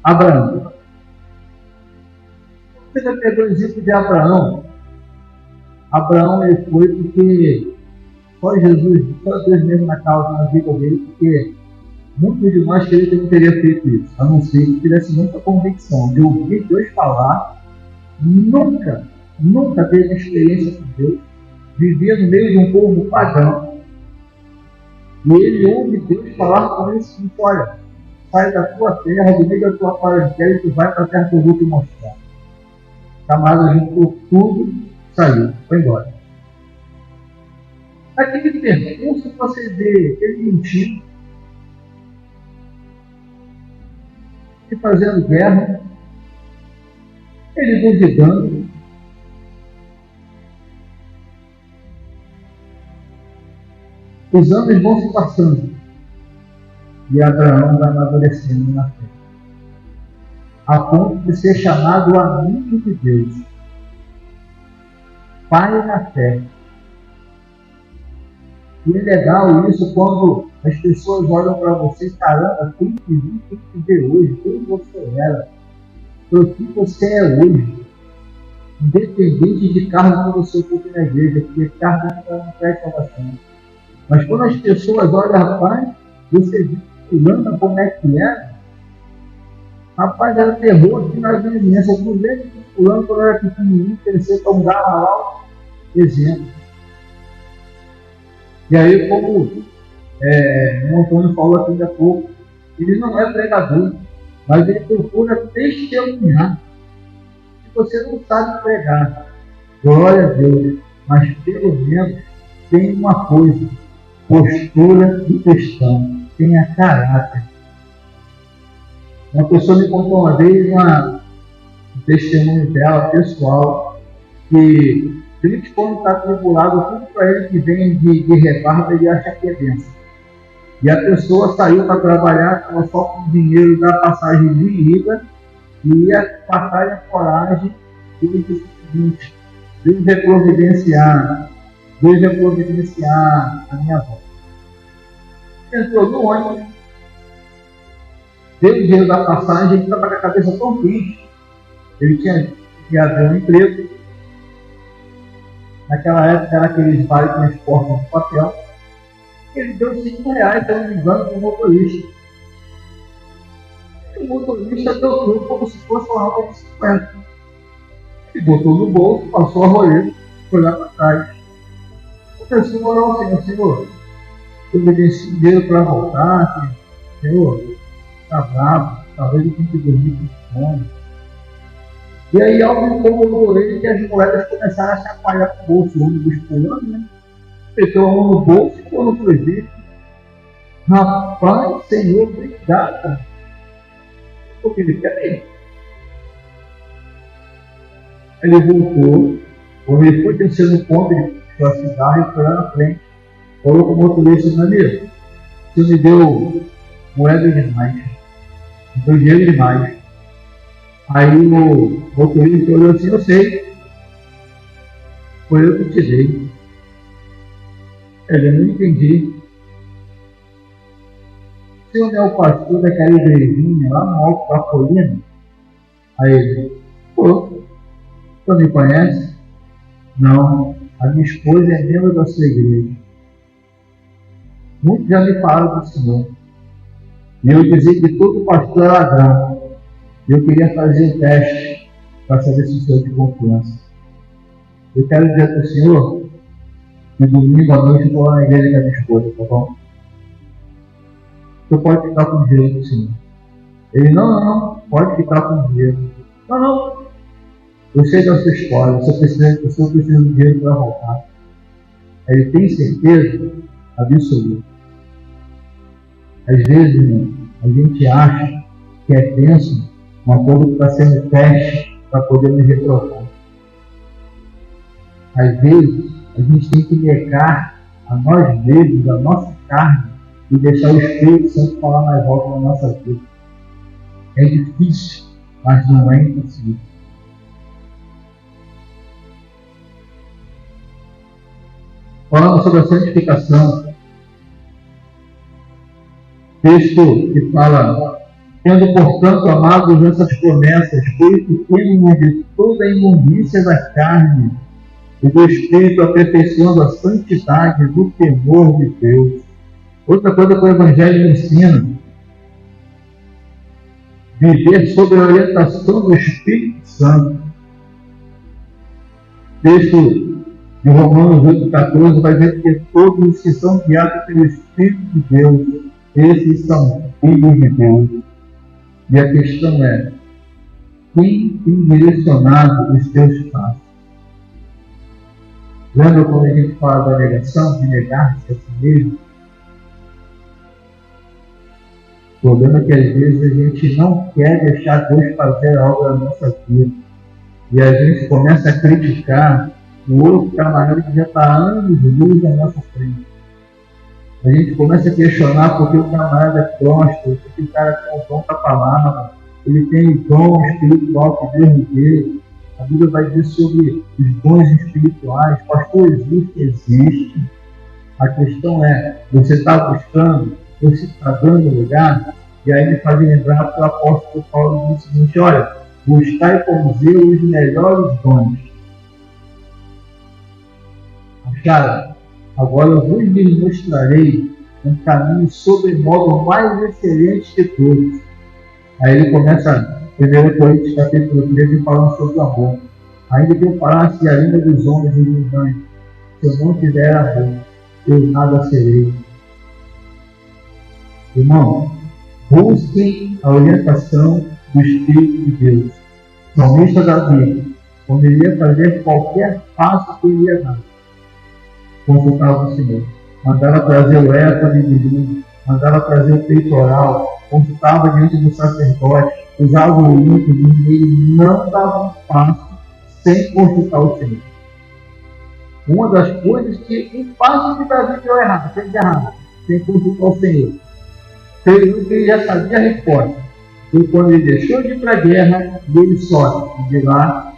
Abraão. Você já pegou o exemplo de Abraão? Abraão ele foi porque só Jesus, só Deus mesmo na causa na vida dele, porque muitos de nós queriam que ele não teria feito isso, a não ser que tivesse muita convicção de ouvir Deus falar, nunca teve experiência com Deus, vivia no meio de um povo pagão. E ele ouve Deus falar com ele assim: olha, sai da tua terra, do meio da tua parentela, e tu vai para a terra que eu vou te mostrar. Camarada juntou tudo, saiu, foi embora. Aquele percurso você vê ele mentindo, e fazendo guerra, ele duvidando. Os anos vão se passando e Abraão vai amadurecendo na fé, a ponto de ser chamado amigo de Deus, pai na fé. E é legal isso quando as pessoas olham para você: caramba, quem te viu, quem te vê hoje, quem você era, o que você é hoje, independente de cargo que você ocupa na igreja, porque cargo não traz salvação. Mas quando as pessoas olham, rapaz, você viu fulano como é que era? Rapaz, era terror aqui na vizinhança. Eu vejo que fulano, quando era pequenininho, cresceu para um garral, exemplo. E aí, como o Antônio falou aqui há pouco, ele não é pregador, mas ele procura testemunhar. Se você não sabe pregar, glória a Deus, mas pelo menos tem uma coisa: postura de cristão, tenha caráter. Uma pessoa me contou uma vez um testemunho dela, pessoal, que crente, quando está tribulado, tudo para ele que vem de rebarba, ele acha que é bênção. E a pessoa saiu para trabalhar, estava só com o dinheiro da passagem de ida, e ia passar a coragem e disse o seguinte: Deus vai providenciar a minha volta. Entrou no ônibus, deu o dinheiro da passagem, ele estava com a cabeça tão triste. Ele tinha um emprego. Naquela época era aqueles vale transporte de papel. Ele deu R$5, se eu não me engano, para o motorista. E o motorista deu tudo como se fosse uma nota de 50. Ele botou no bolso, passou a roleta, foi lá para trás. O pessoal falou ao Senhor: eu me dei dinheiro para voltar, Senhor, está bravo, talvez eu tenha que dormir E aí algo incomodou ele que as moedas começaram a chacoalhar o bolso, o homem dos fulano, né? Meteu a mão no bolso e ficou no presídio. Rapaz, Senhor, obrigado. Porque ele quer mesmo. Ele voltou, quando ele foi descendo o ponto, ele puxou a cigarra e foi lá na frente. Falou com o motorista, meu amigo, você me deu moeda demais, me deu dinheiro demais. Aí o motorista olhou assim, eu sei, foi eu que te dei. Eu não entendi. O senhor é o pastor daquela igrejinha lá no alto da colina? Aí ele, pô, você me conhece? Não, a minha esposa é membro da sua igreja. Muitos já me falaram do senhor. E eu dizia que todo pastor é ladrão. Eu queria fazer o teste para saber se o senhor é de confiança. Eu quero dizer para o senhor que domingo à noite eu vou lá na igreja com a minha esposa, tá bom? O senhor pode ficar com o dinheiro do senhor. Ele, não, pode ficar com o dinheiro. Não. Eu sei da sua história, o senhor precisa de dinheiro para voltar. Ele tem certeza absoluta. Às vezes, irmão, a gente acha que é bênção uma coisa que está sendo teste para poder nos reprovar. Às vezes, a gente tem que negar a nós mesmos, a nossa carne, e deixar o Espírito Santo falar mais alto na nossa vida. É difícil, mas não é impossível. Falando sobre a santificação, texto que fala, tendo portanto amados essas promessas, purifiquemo-nos de toda a imundícia da carne e do Espírito, aperfeiçoando a santidade do temor de Deus. Outra coisa que o Evangelho ensina, viver sob a orientação do Espírito Santo. Texto de Romanos 8,14 vai dizer que todos os que são guiados pelo Espírito de Deus, esses são filhos de Deus. E a questão é, quem tem direcionado os teus passos? Lembra quando a gente fala da negação, de negar-se a si mesmo? O problema é que às vezes a gente não quer deixar Deus fazer algo na nossa vida. E a gente começa a criticar o outro camarada que já está anos de luz na nossa frente. A gente começa a questionar porque o camarada é próspero, porque o cara tem o dom da palavra, ele tem o dom espiritual que Deus me deu. A Bíblia vai dizer sobre os dons espirituais. Pastor, existe. A questão é, você está buscando, você está dando lugar? E aí me faz lembrar que o apóstolo Paulo disse o seguinte, olha, buscai com zelo os melhores dons. Cara, agora eu vos mostrarei um caminho sobremodo mais excelente de todos. Aí ele começa, 1 Coríntios capítulo 13, falando sobre o amor. Ainda que eu falasse a língua dos homens e dos anjos, se eu não tiver amor, eu nada serei. Irmão, busquem a orientação do Espírito de Deus. O salmista Davi, quando ele ia fazer qualquer passo que ele ia dar, consultava o Senhor. Mandava trazer o éfode de vinho, mandava trazer o peitoral, consultava diante do sacerdote, usava o líquido, e ele não dava um passo sem consultar o Senhor. Uma das coisas que, em parte de Davi deu errado, fez errado, sem consultar o Senhor. Fez o que ele já sabia a resposta. E quando ele deixou de ir para a guerra, ele sobe. E de lá,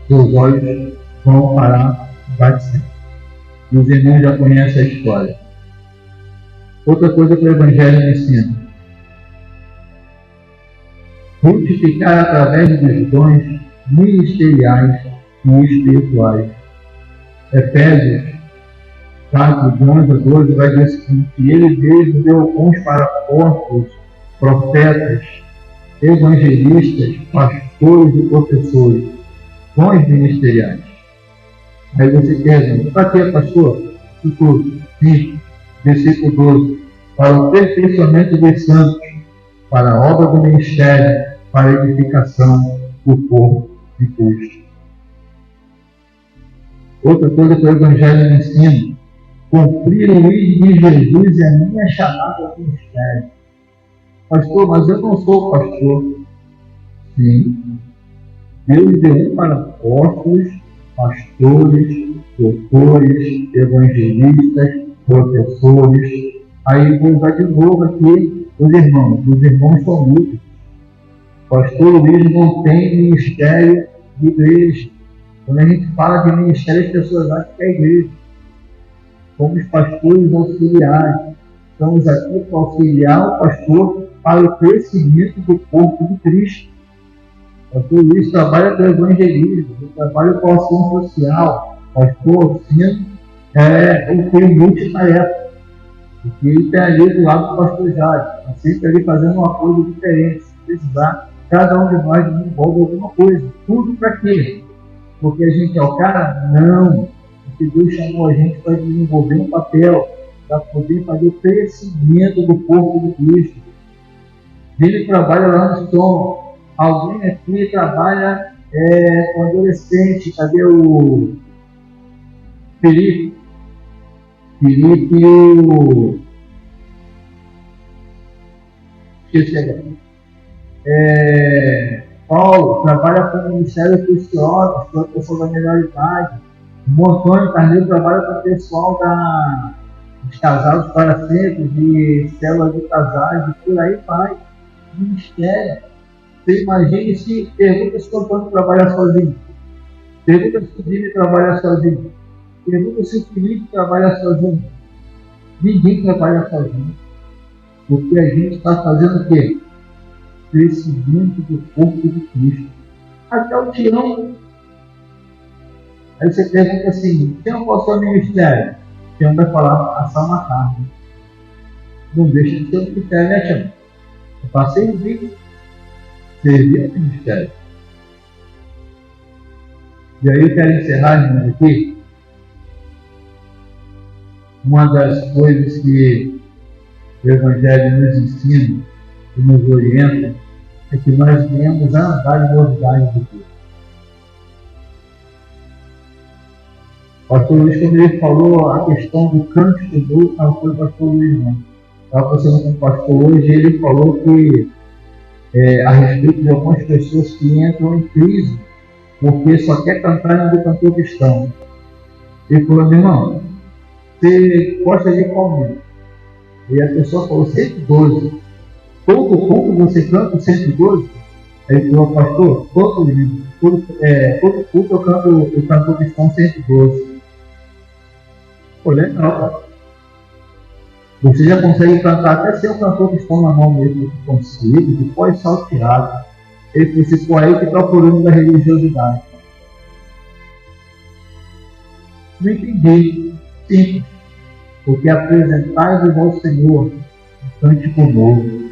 seus olhos vão parar batendo. E os irmãos já conhecem a história. Outra coisa que o Evangelho me ensina. Frutificar através dos dons ministeriais e espirituais. Efésios 4, 11 a 12 vai dizer o seguinte, ele mesmo deu alguns para apóstolos, profetas, evangelistas, pastores e professores, dons ministeriais. Aí você pergunta, para que, pastor? Tudo. Sim, versículo 12, para o aperfeiçoamento dos santos, para a obra do ministério, para a edificação do corpo de Cristo. Outra coisa que o Evangelho me ensina: cumprir o ID de Jesus é a minha chamada ao ministério. Pastor, mas eu não sou pastor. Sim. Deus deu para apóstolos, pastores, doutores, evangelistas, professores. Aí vou usar de novo aqui os irmãos. Os irmãos são muitos. Pastor Luiz não tem ministério de igreja. Quando a gente fala de ministério, as pessoas acham que é igreja. Somos pastores auxiliares. Estamos aqui para auxiliar o pastor para o crescimento do corpo de Cristo. O pastor Luiz trabalha com o evangelismo, ele trabalha com a ação social. O pastor Cino tem multitarefa. Porque ele está ali do lado do pastor Jário. Está sempre ali fazendo uma coisa diferente. Se precisar, cada um de nós desenvolve alguma coisa. Tudo para quê? Porque a gente é o cara? Não. Porque Deus chamou a gente para desenvolver um papel, para poder fazer o crescimento do corpo de Cristo. Ele trabalha lá no som. Alguém aqui trabalha com adolescente. Cadê o Felipe? Felipe e o... Esqueci agora. Paulo trabalha com o Ministério Precioso, com a pessoa da melhor idade. O Montônio Carneiro trabalha com o pessoal dos casados para sempre, de célula de casais, e por aí vai. Ministério. Você imagine se pergunta se o Antônio trabalha sozinho. Pergunta se o Jimmy trabalha sozinho. Pergunta se o Felipe trabalha sozinho. Ninguém trabalha sozinho. Porque a gente está fazendo o quê? Crescimento do corpo de Cristo. Até o Tião. Aí você pergunta assim: Tião, qual é o seu ministério? Tião vai falar: assar uma carne. Não deixa de ser um ministério, né, Tião? Eu passei o dia servir ao ministério. E aí eu quero encerrar, irmãos, aqui. Uma das coisas que o Evangelho nos ensina e nos orienta é que nós viemos a andar em novidade de Deus. O pastor Luiz, quando ele falou a questão do cântico do... Não, foi o pastor Luiz, não. Estava conversando com o pastor hoje, ele falou que a respeito de algumas pessoas que entram em crise porque só quer cantar no cantor cristão. Ele falou: meu irmão, você gosta de qual número? E a pessoa falou: 112. Todo culto você canta 112? Aí ele falou: pastor, todo culto eu canto o cantor cristão 112. Pô, legal. Você já consegue cantar até ser um cantor cristão na mão mesmo, que consigo, que pode salteado. Ele disse: pô, aí que está procurando da religiosidade. Não entendi. Sim. Porque apresentai-vos ao Senhor um cântico novo.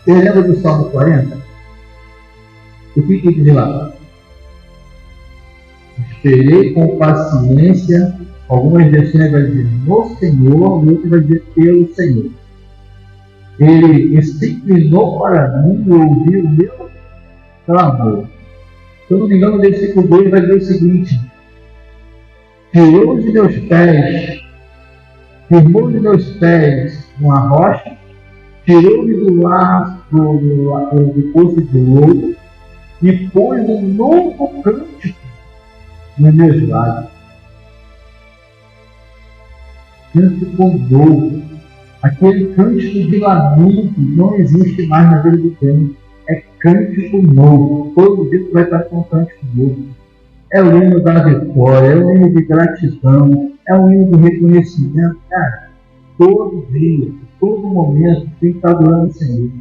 Você lembra do Salmo 40? O que diz lá? Esperei com paciência. Algumas versões vai dizer no Senhor, e outras vai dizer pelo Senhor. Ele se inclinou para mim e ouviu o meu clamor. Se eu não me engano, o versículo 2 vai dizer o seguinte: tirou de meus pés, firmou de meus pés uma rocha, tirou-me do laço do poço de lodo e pôs um novo cântico nos meus lábios. Cântico novo. Aquele cântico de lamento não existe mais na vida do crente. É cântico novo. Todo dia vai estar com um cântico novo. É o hino da vitória, é o hino de gratidão, é o hino de reconhecimento. Cara, todo dia, todo momento, tem que estar adorando o Senhor.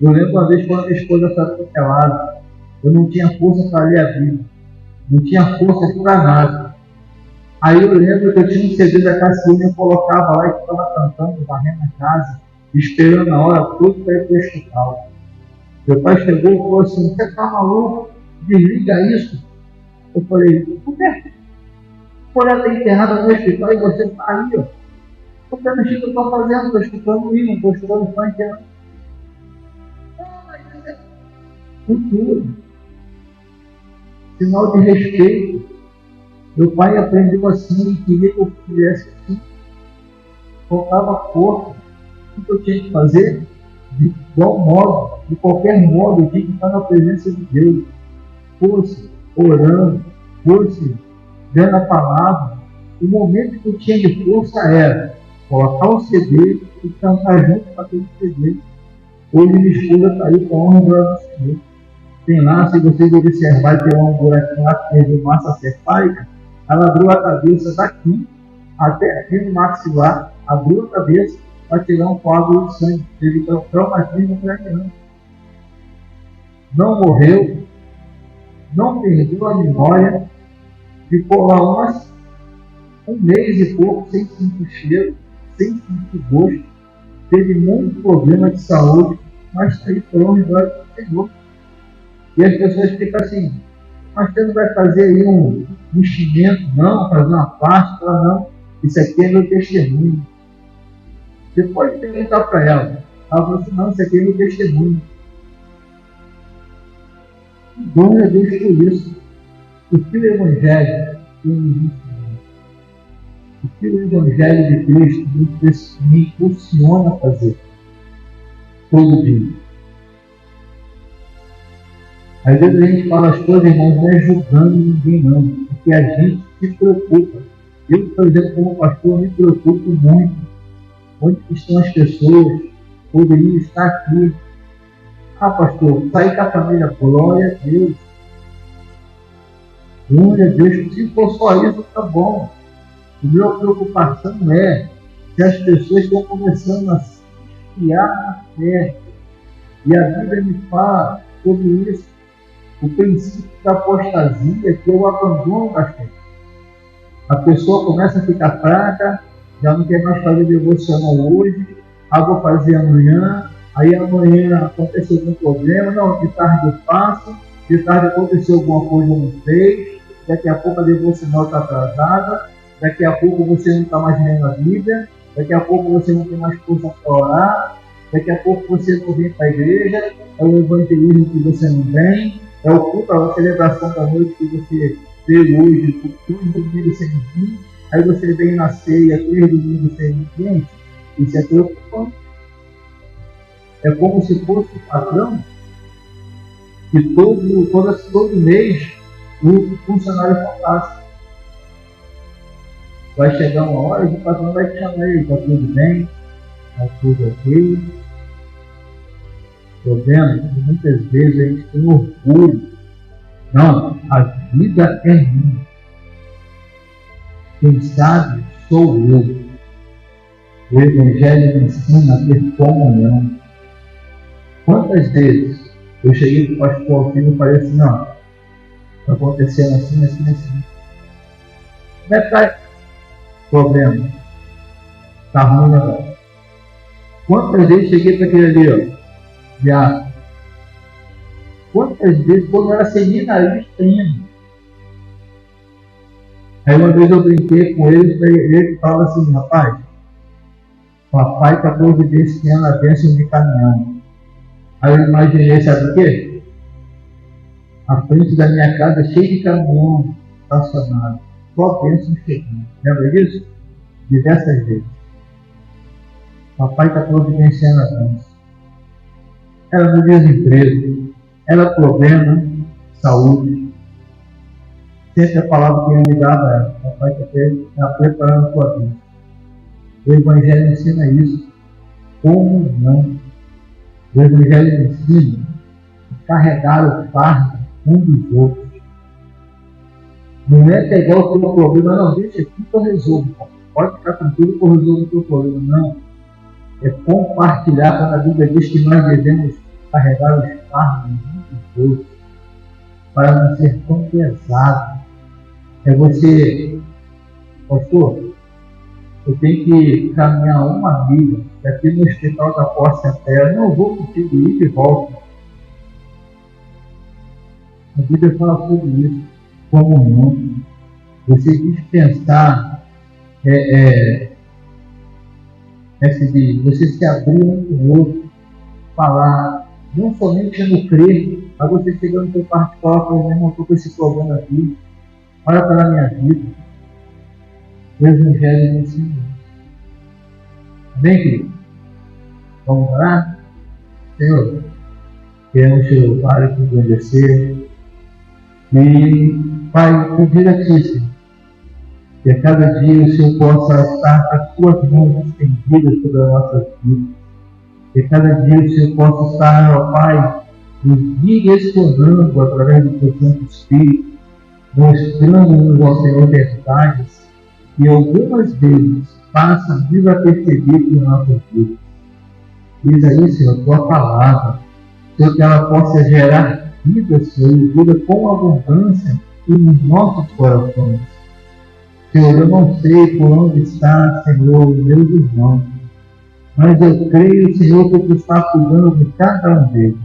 Eu lembro uma vez quando a minha esposa estava atropelada, eu não tinha força para ler a Bíblia, não tinha força para nada. Aí eu lembro que eu tinha um CD da Cassiane, eu colocava lá e ficava cantando, varrendo a casa, esperando a hora toda para ir para o hospital. Meu pai chegou e falou assim: você está maluco? Desliga isso. Eu falei: por quê? Por ela estar internada no hospital e você está aí, ó. Porque no que eu estou fazendo? Estou escutando hino, estou escutando funk. Cultura, sinal de respeito. Meu pai aprendeu assim, queria que eu fizesse assim, faltava força. O que eu tinha que fazer? De igual modo, de qualquer modo, eu tinha que estar na presença de Deus. Fosse orando, fosse dando a palavra. O momento que eu tinha de força era colocar o CD e cantar junto com aquele CD. Hoje minha esposa está aí com a honra e glória do Senhor. Tem lá, se vocês observarem, tem um buraquinho lá que teve massa cefálica. Ela abriu a cabeça daqui até aqui no maxilar, abriu a cabeça para tirar um coágulo de sangue. Teve traumatismo craniano. Não morreu, não perdeu a memória, ficou lá um mês e pouco sem sentir cheiro, sem sentir gosto, teve muito problema de saúde, mas está aí por honra e glória do Senhor. E as pessoas ficam assim, mas você não vai fazer aí um enchimento, não, fazer uma parte, não, isso aqui é meu testemunho. Você pode perguntar para ela, ela falou assim, não, isso aqui é meu testemunho. Glória a Deus por isso. O que o Evangelho o que o Evangelho de Cristo me impulsiona a fazer todo dia. Às vezes a gente fala as coisas, irmãos, não é julgando ninguém não, porque a gente se preocupa. Eu, por exemplo, como pastor, me preocupo muito. Onde estão as pessoas? Poderiam estar aqui. Ah, pastor, sair com a família, glória a Deus. Glória a Deus. Se for só isso, tá bom. A minha preocupação é que as pessoas estão começando a se criar na fé. E a Bíblia me fala sobre isso. O princípio da apostasia, que é o abandono da fé. A pessoa começa a ficar fraca, já não quer mais fazer devocional hoje, vou fazer amanhã, aí amanhã aconteceu algum problema, não, de tarde eu faço, de tarde aconteceu alguma coisa eu não fez, daqui a pouco a devocional está atrasada, daqui a pouco você não está mais lendo a Bíblia, daqui a pouco você não tem mais força para orar, daqui a pouco você não vem para a igreja, é o evangelismo que você não vem, é o culto, a celebração da noite que você veio hoje, 2 domingos sem vir, aí você vem na ceia, 3 domingos sem vir. Gente, isso é preocupante. É como se fosse o padrão que todo mês o funcionário faltasse. Vai chegar uma hora e o patrão vai te chamar aí, está tudo bem, está tudo ok. Estou vendo que muitas vezes a gente tem orgulho. Não, a vida é minha. Quem sabe sou eu. O Evangelho me ensina a ter comunhão. Quantas vezes eu cheguei para o pastor Alfino e falei assim, não, está acontecendo assim, assim, assim. Como é que está o problema? Está ruim agora. Quantas vezes cheguei para aquele ali, ó, já. Quantas vezes, quando eu era seminarista ainda. Aí uma vez eu brinquei com ele fala assim, rapaz, papai está providenciando a bênção de caminhão. Aí eu imaginei, sabe o quê? A frente da minha casa cheia de caminhão estacionado. Só bênção chegando. Lembra disso? Diversas vezes. Papai está providenciando a bênção. Era no desemprego, era problema, saúde. Sempre a palavra que eu me dava era, papai está preparando a tua vida. O Evangelho ensina isso. Como não? O Evangelho ensina a carregar o fardo um dos outros. Não é pegar o teu problema, não, deixa aqui que eu resolvo. Pode ficar tranquilo que eu resolvo o teu problema. Não. É compartilhar, quando a Bíblia diz que nós devemos carregar os fardos uns dos outros, para não ser tão pesado. É você, pastor, eu tenho que caminhar uma milha, aqui no hospital da Porta Terra, não vou contigo ir de volta. A Bíblia fala sobre isso, como não. Você dispensar, você se abrir um com o outro, falar, não somente no crer, Aí você chega no seu particular e fala, meu irmão, estou com esse problema aqui, olha pela minha vida. O Evangelho me ensina isso. Amém, querido? Vamos orar? Senhor, queremos te louvar e te agradecer. E, Pai, pedir a Ti, Senhor, que a cada dia o Senhor possa estar com as Suas mãos estendidas sobre a nossa vida. Que a cada dia o Senhor possa estar, ó Pai, nos direcionando através do Teu Santo Espírito, mostrando-nos, ó Senhor, verdades que algumas vezes passa desapercebido na nossa vida. Diz aí, Senhor, Tua palavra, Senhor, que ela possa gerar vida, Senhor, e vida com abundância nos nossos corações. Senhor, eu não sei por onde está, Senhor, meus irmãos, mas eu creio, Senhor, que Tu está cuidando de cada um deles.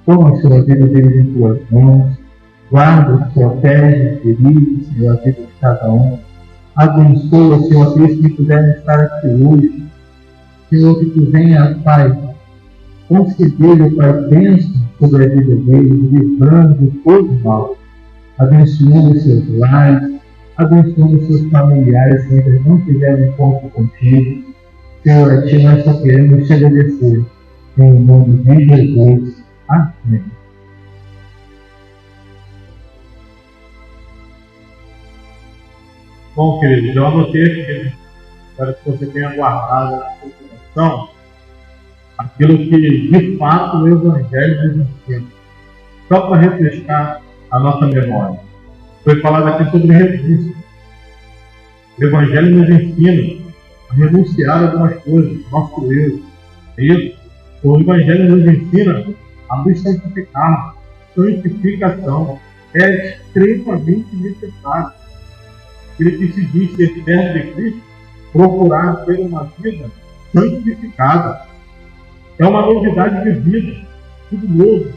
Toma, Senhor, a vida deles em Tuas mãos, guarda, protege, dirige, Senhor, a vida de cada um. Abençoa, Senhor, aqueles que puderem estar aqui hoje. Senhor, que Tu venha, Pai, conceder, Pai, bênção sobre a vida deles, livrando de todo mal. Abençoando os seus lares, abençoando os seus familiares que ainda não tiveram encontro contigo. Senhor, a Ti nós só queremos te agradecer. Em nome de Jesus. Amém. Bom, queridos, eu anotei aqui. Espero que você tenha guardado na sua coração aquilo que, de fato, o Evangelho nos ensina. Só para refrescar a nossa memória. Foi falado aqui sobre renúncia. O Evangelho nos ensina a renunciar a algumas coisas, nosso eu. É isso? O Evangelho nos ensina a nos santificar. Santificação é extremamente necessário. Ele que se diz ser servo de Cristo, procurar ter uma vida santificada. É uma novidade de vida, tudo novo.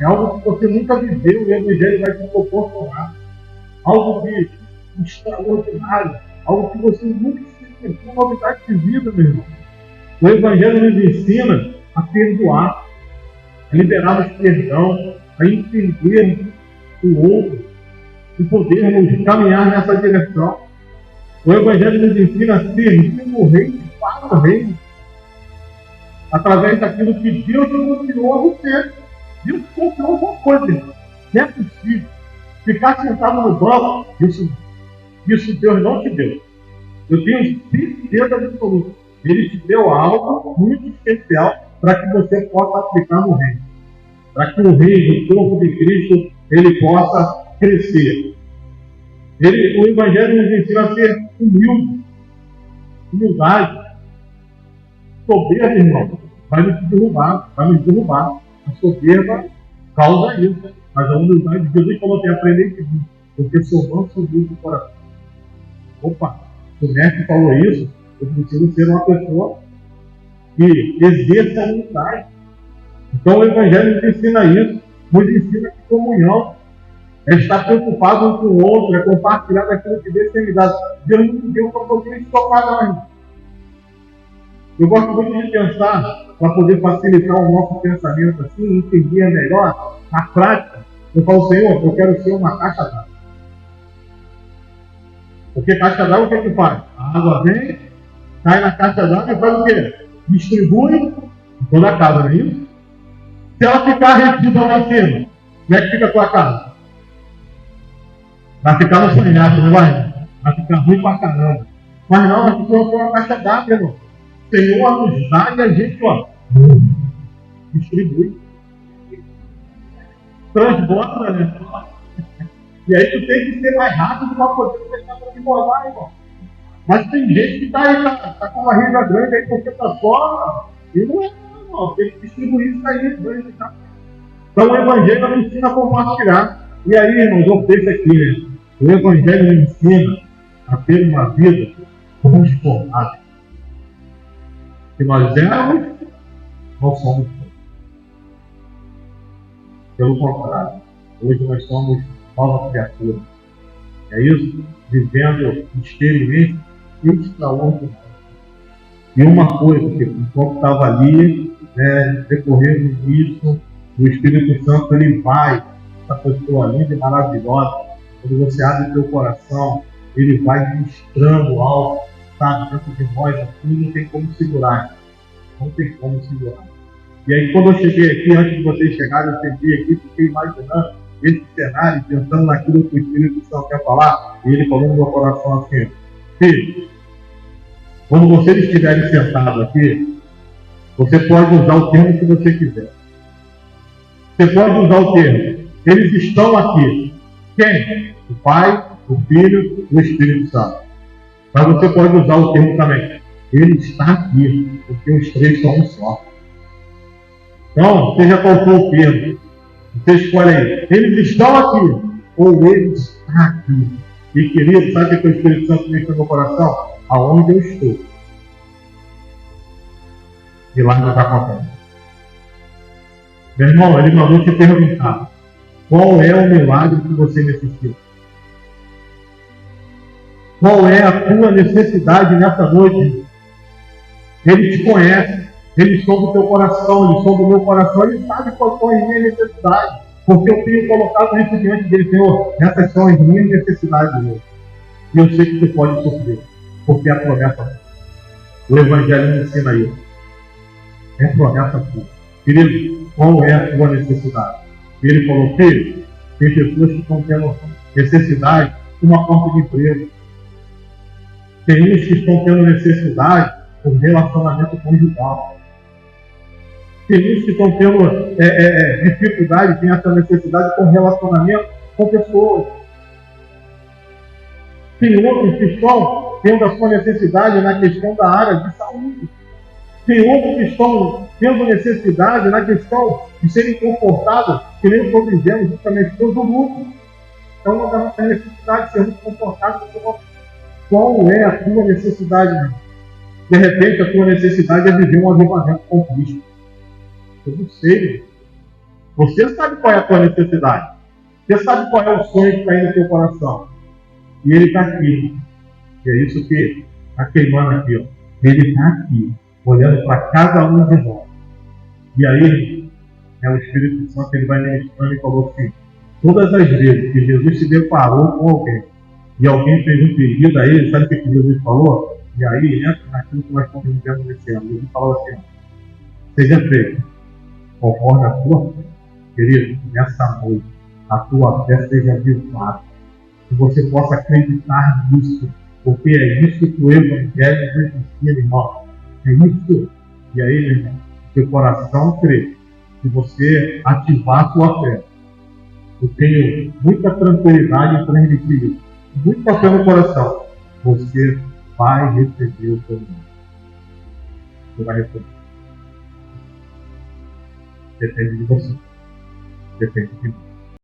É algo que você nunca viveu e o Evangelho vai te proporcionar. Algo de extraordinário, algo que você nunca experimentou, uma novidade de vida, meu irmão. O Evangelho nos ensina a perdoar, a liberarmos perdão, a entender o outro e podermos caminhar nessa direção. O Evangelho nos ensina a servir o Rei para o Reino, através daquilo que Deus nos confiou a você. Deus confiou alguma coisa, irmão. Não é possível ficar sentado no banco. Isso Deus não te deu. Eu tenho certeza absoluta. Ele te deu algo muito especial para que você possa aplicar no reino. Para que o reino, o corpo de Cristo, ele possa crescer. O Evangelho nos ensina a ser humilde. Humildade. Soberba, irmão, vai nos derrubar. A soberba causa isso. Mas a humildade, Jesus falou que aprender de mim, porque sou manso e humilde do coração. Opa, se o mestre falou isso, eu preciso ser uma pessoa que exerça a humildade. Então o Evangelho nos ensina isso, nos ensina que comunhão é estar preocupado um com o outro, é compartilhar daquilo que Deus tem me dado. Deus não me deu para poder estopar, não, irmão. Eu gosto muito de pensar, para poder facilitar o nosso pensamento assim, entender melhor, na prática. Eu falo, Senhor, eu quero ser uma caixa d'água. Porque caixa d'água o que é que faz? A água vem, cai na caixa d'água e faz o quê? Distribui em toda a casa, não é isso? Se ela ficar retida lá em cima, como é que fica a tua casa? Vai ficar no sonhado, não vai? Vai ficar ruim pra caramba. Mas não, a gente colocou uma caixa d'água, irmão. O Senhor nos dá e a gente, ó, distribui. Transborda, né? E aí tu tem que ser mais rápido para poder deixar para demorar, irmão. Mas tem gente que tá aí, tá com uma barriga grande aí porque tá fora. E não é, irmão. Tem que distribuir isso aí, grande, tá? Então o Evangelho nos ensina a compartilhar. E aí, irmãos, eu penso aqui, né? O Evangelho nos ensina a ter uma vida transformada. Se nós éramos, não somos. Pelo contrário, hoje nós somos nova criatura. É isso? Vivendo experiências extraordinárias. E uma coisa, que enquanto estava ali, decorrendo isso, O Espírito Santo, ele vai, essa pessoa linda e maravilhosa, quando você abre o teu coração, ele vai ministrando algo, sabe, dentro de nós, assim, não tem como segurar. Não tem como segurar. E aí, quando eu cheguei aqui, antes de vocês chegarem, eu cheguei aqui, fiquei imaginando esse cenário, pensando naquilo que o Espírito Santo quer falar, e ele falou no meu coração assim: filho, quando vocês estiverem sentados aqui, você pode usar o termo que você quiser. Você pode usar o termo. Eles estão aqui. Quem? O Pai, o Filho e o Espírito Santo. Mas você pode usar o termo também. Ele está aqui, porque os três são um só. Então, seja qual for o termo, você escolhe aí. Eles estão aqui, ou ele está aqui. E querido, sabe o que o Espírito Santo me no meu coração? Aonde eu estou. Milagre está acontecendo. Meu irmão, ele mandou te perguntar: qual é o milagre que você necessita? Qual é a tua necessidade nessa noite? Ele te conhece, ele sonda o teu coração, ele sonda o meu coração, ele sabe qual é a minha necessidade, porque eu tenho colocado isso diante dele. Senhor, essas são as minhas necessidades, Senhor. E eu sei que você pode sofrer, porque é a promessa. O Evangelho me ensina isso. É promessa tua. Querido, qual é a tua necessidade? Ele falou: filho, tem pessoas que estão tendo necessidade de uma porta de emprego. Tem uns que estão tendo necessidade de um relacionamento conjugal. Tem uns que estão tendo dificuldade, tem essa necessidade com relacionamento com pessoas. Tem outros que estão tendo a sua necessidade na questão da área de saúde. Tem outros que estão tendo necessidade na questão de serem confortados, que nem estou dizendo justamente do luto. Então, uma das nossas necessidades de sermos confortáveis. Qual é a tua necessidade, meu? De repente, a tua necessidade é viver um avivamento com Cristo. Eu não sei. Você sabe qual é a tua necessidade. Você sabe qual é o sonho que está aí no teu coração. E ele está aqui. E é isso que está queimando aqui. Ó. Ele está aqui, olhando para cada um de nós. E aí, o Espírito Santo, ele vai ministrando e falou assim: todas as vezes que Jesus se deparou com alguém, e alguém fez um pedido a ele, sabe o que Jesus falou? E aí entra naquilo que nós estamos vivendo nesse ano. Jesus falou assim: seja feito conforme a tua fé. Querido, nessa noite, a tua fé seja abençoada. Que você possa acreditar nisso, porque é isso que o Evangelho nos ensina, irmão. É isso. E aí, meu irmão, seu coração crê. Se você ativar a sua fé, eu tenho muita tranquilidade em transmitir isso. Muita fé no coração. Você vai receber o seu nome. Você vai receber. Depende de você. Depende de mim.